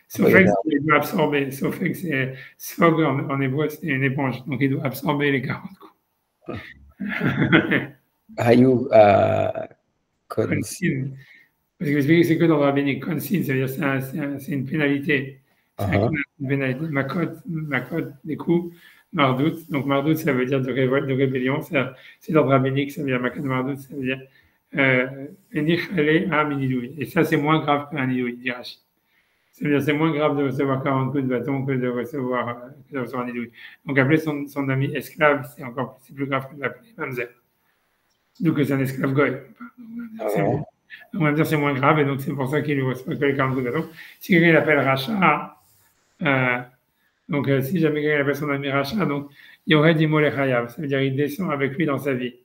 Sofeg, il doit absorber. Sofeg, c'est Sfog en hébreu, c'est une éponge. Donc il doit absorber les 40 coups. Ayou, Consigne. Parce que c'est que dans le rabbinique, consigne, ça veut dire c'est une pénalité. C'est une pénalité. Makot, des coups. Mardout, donc Mardout, ça veut dire de révolte, de rébellion, c'est dans le rabbinique, ça veut dire Makot Mardout, ça veut dire et ça, c'est moins grave qu'un nidoui, dit Rachid. C'est-à-dire, c'est moins grave de recevoir 40 coups de bâton que de recevoir un nidoui. Donc, appeler son ami esclave, c'est plus grave que de l'appeler Mamzer. Donc, c'est un esclave goy. Donc, on va dire c'est moins grave, et donc c'est pour ça qu'il ne reçoit que les 40 coups de bâton. Si quelqu'un l'appelle Racha, donc si jamais quelqu'un appelle son ami Racha, donc il y aurait des mots chayav, ça veut dire il descend avec lui dans sa vie.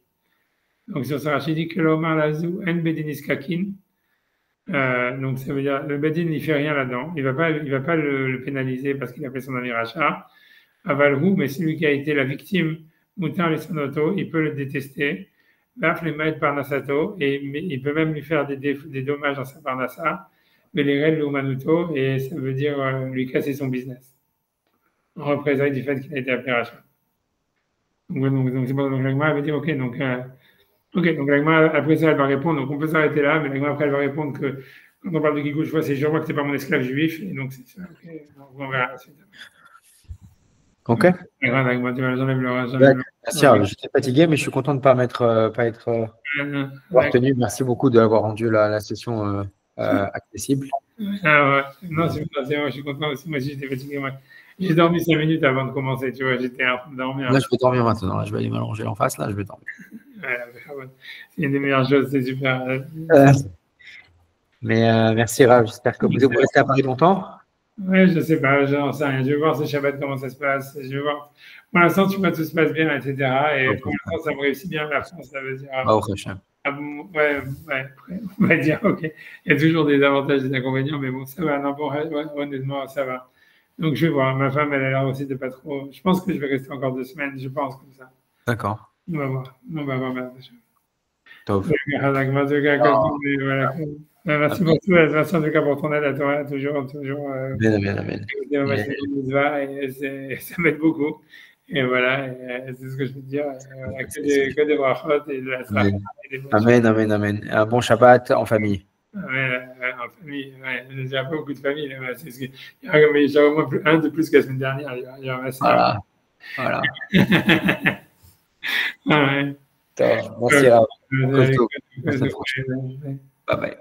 Donc sur ce Rachid dit que l'Omar Lazou en Bedinis Kakin, donc ça veut dire le Bedin il fait rien là-dedans, il va pas le pénaliser parce qu'il appelle son ami Racha. Avalhu, mais celui qui a été la victime, Moutar Lesonoto, il peut le détester. Baf le maître Parnasato, et il peut même lui faire des dommages dans sa Parnassa. Mais les règles Umanuto, et ça veut dire lui casser son business. En représailles du fait qu'il a été appelé Racha. Donc c'est bon, donc la Gemara va dire ok, donc la Gemara après ça elle va répondre, donc on peut s'arrêter là, mais la Gemara après elle va répondre que quand on parle de Kikouche, c'est je vois que tu n'es pas mon esclave juif, et donc c'est ça, ok, donc on verra la suite. Ok. Merci, j'étais fatigué, mais je suis content de ne pas être tenu. Merci beaucoup d'avoir rendu la session accessible. Ah ouais, non, c'est bon, je suis content aussi. Moi, j'étais fatigué. Moi. J'ai dormi 5 minutes avant de commencer, tu vois, j'étais en train de dormir. Là, je vais dormir maintenant. Là, je vais aller m'allonger en face, là, je vais dormir. C'est une des meilleures choses, c'est super. Mais merci, Rav. J'espère que vous restez à Paris longtemps. Oui, je sais pas, j'en sais rien. Je vais voir ce Shabbat, comment ça se passe. Je vais voir. Pour l'instant, tu vois, tout se passe bien, etc. Et pour l'instant, ça me réussit bien. La France, ça veut dire. Ouais, on va dire, ok. Il y a toujours des avantages et des inconvénients, mais bon, ça va. Non, bon, honnêtement, ça va. Donc, je vais voir. Ma femme, elle a l'air aussi de pas trop. Je pense que je vais rester encore 2 semaines, je pense, comme ça. D'accord. On va voir. Top. Merci beaucoup, merci en tout cas pour ton aide à toi, toujours. Amen. Et ça m'aide beaucoup. Et voilà, c'est ce que je veux dire. Que des brachot et de la salle. Amen. Un bon Shabbat en famille. Ouais, en famille, ouais. J'ai pas beaucoup de famille. Là, c'est ce que... Mais j'ai au moins un de plus que la semaine dernière. Voilà. Ouais. Merci. Bye bye.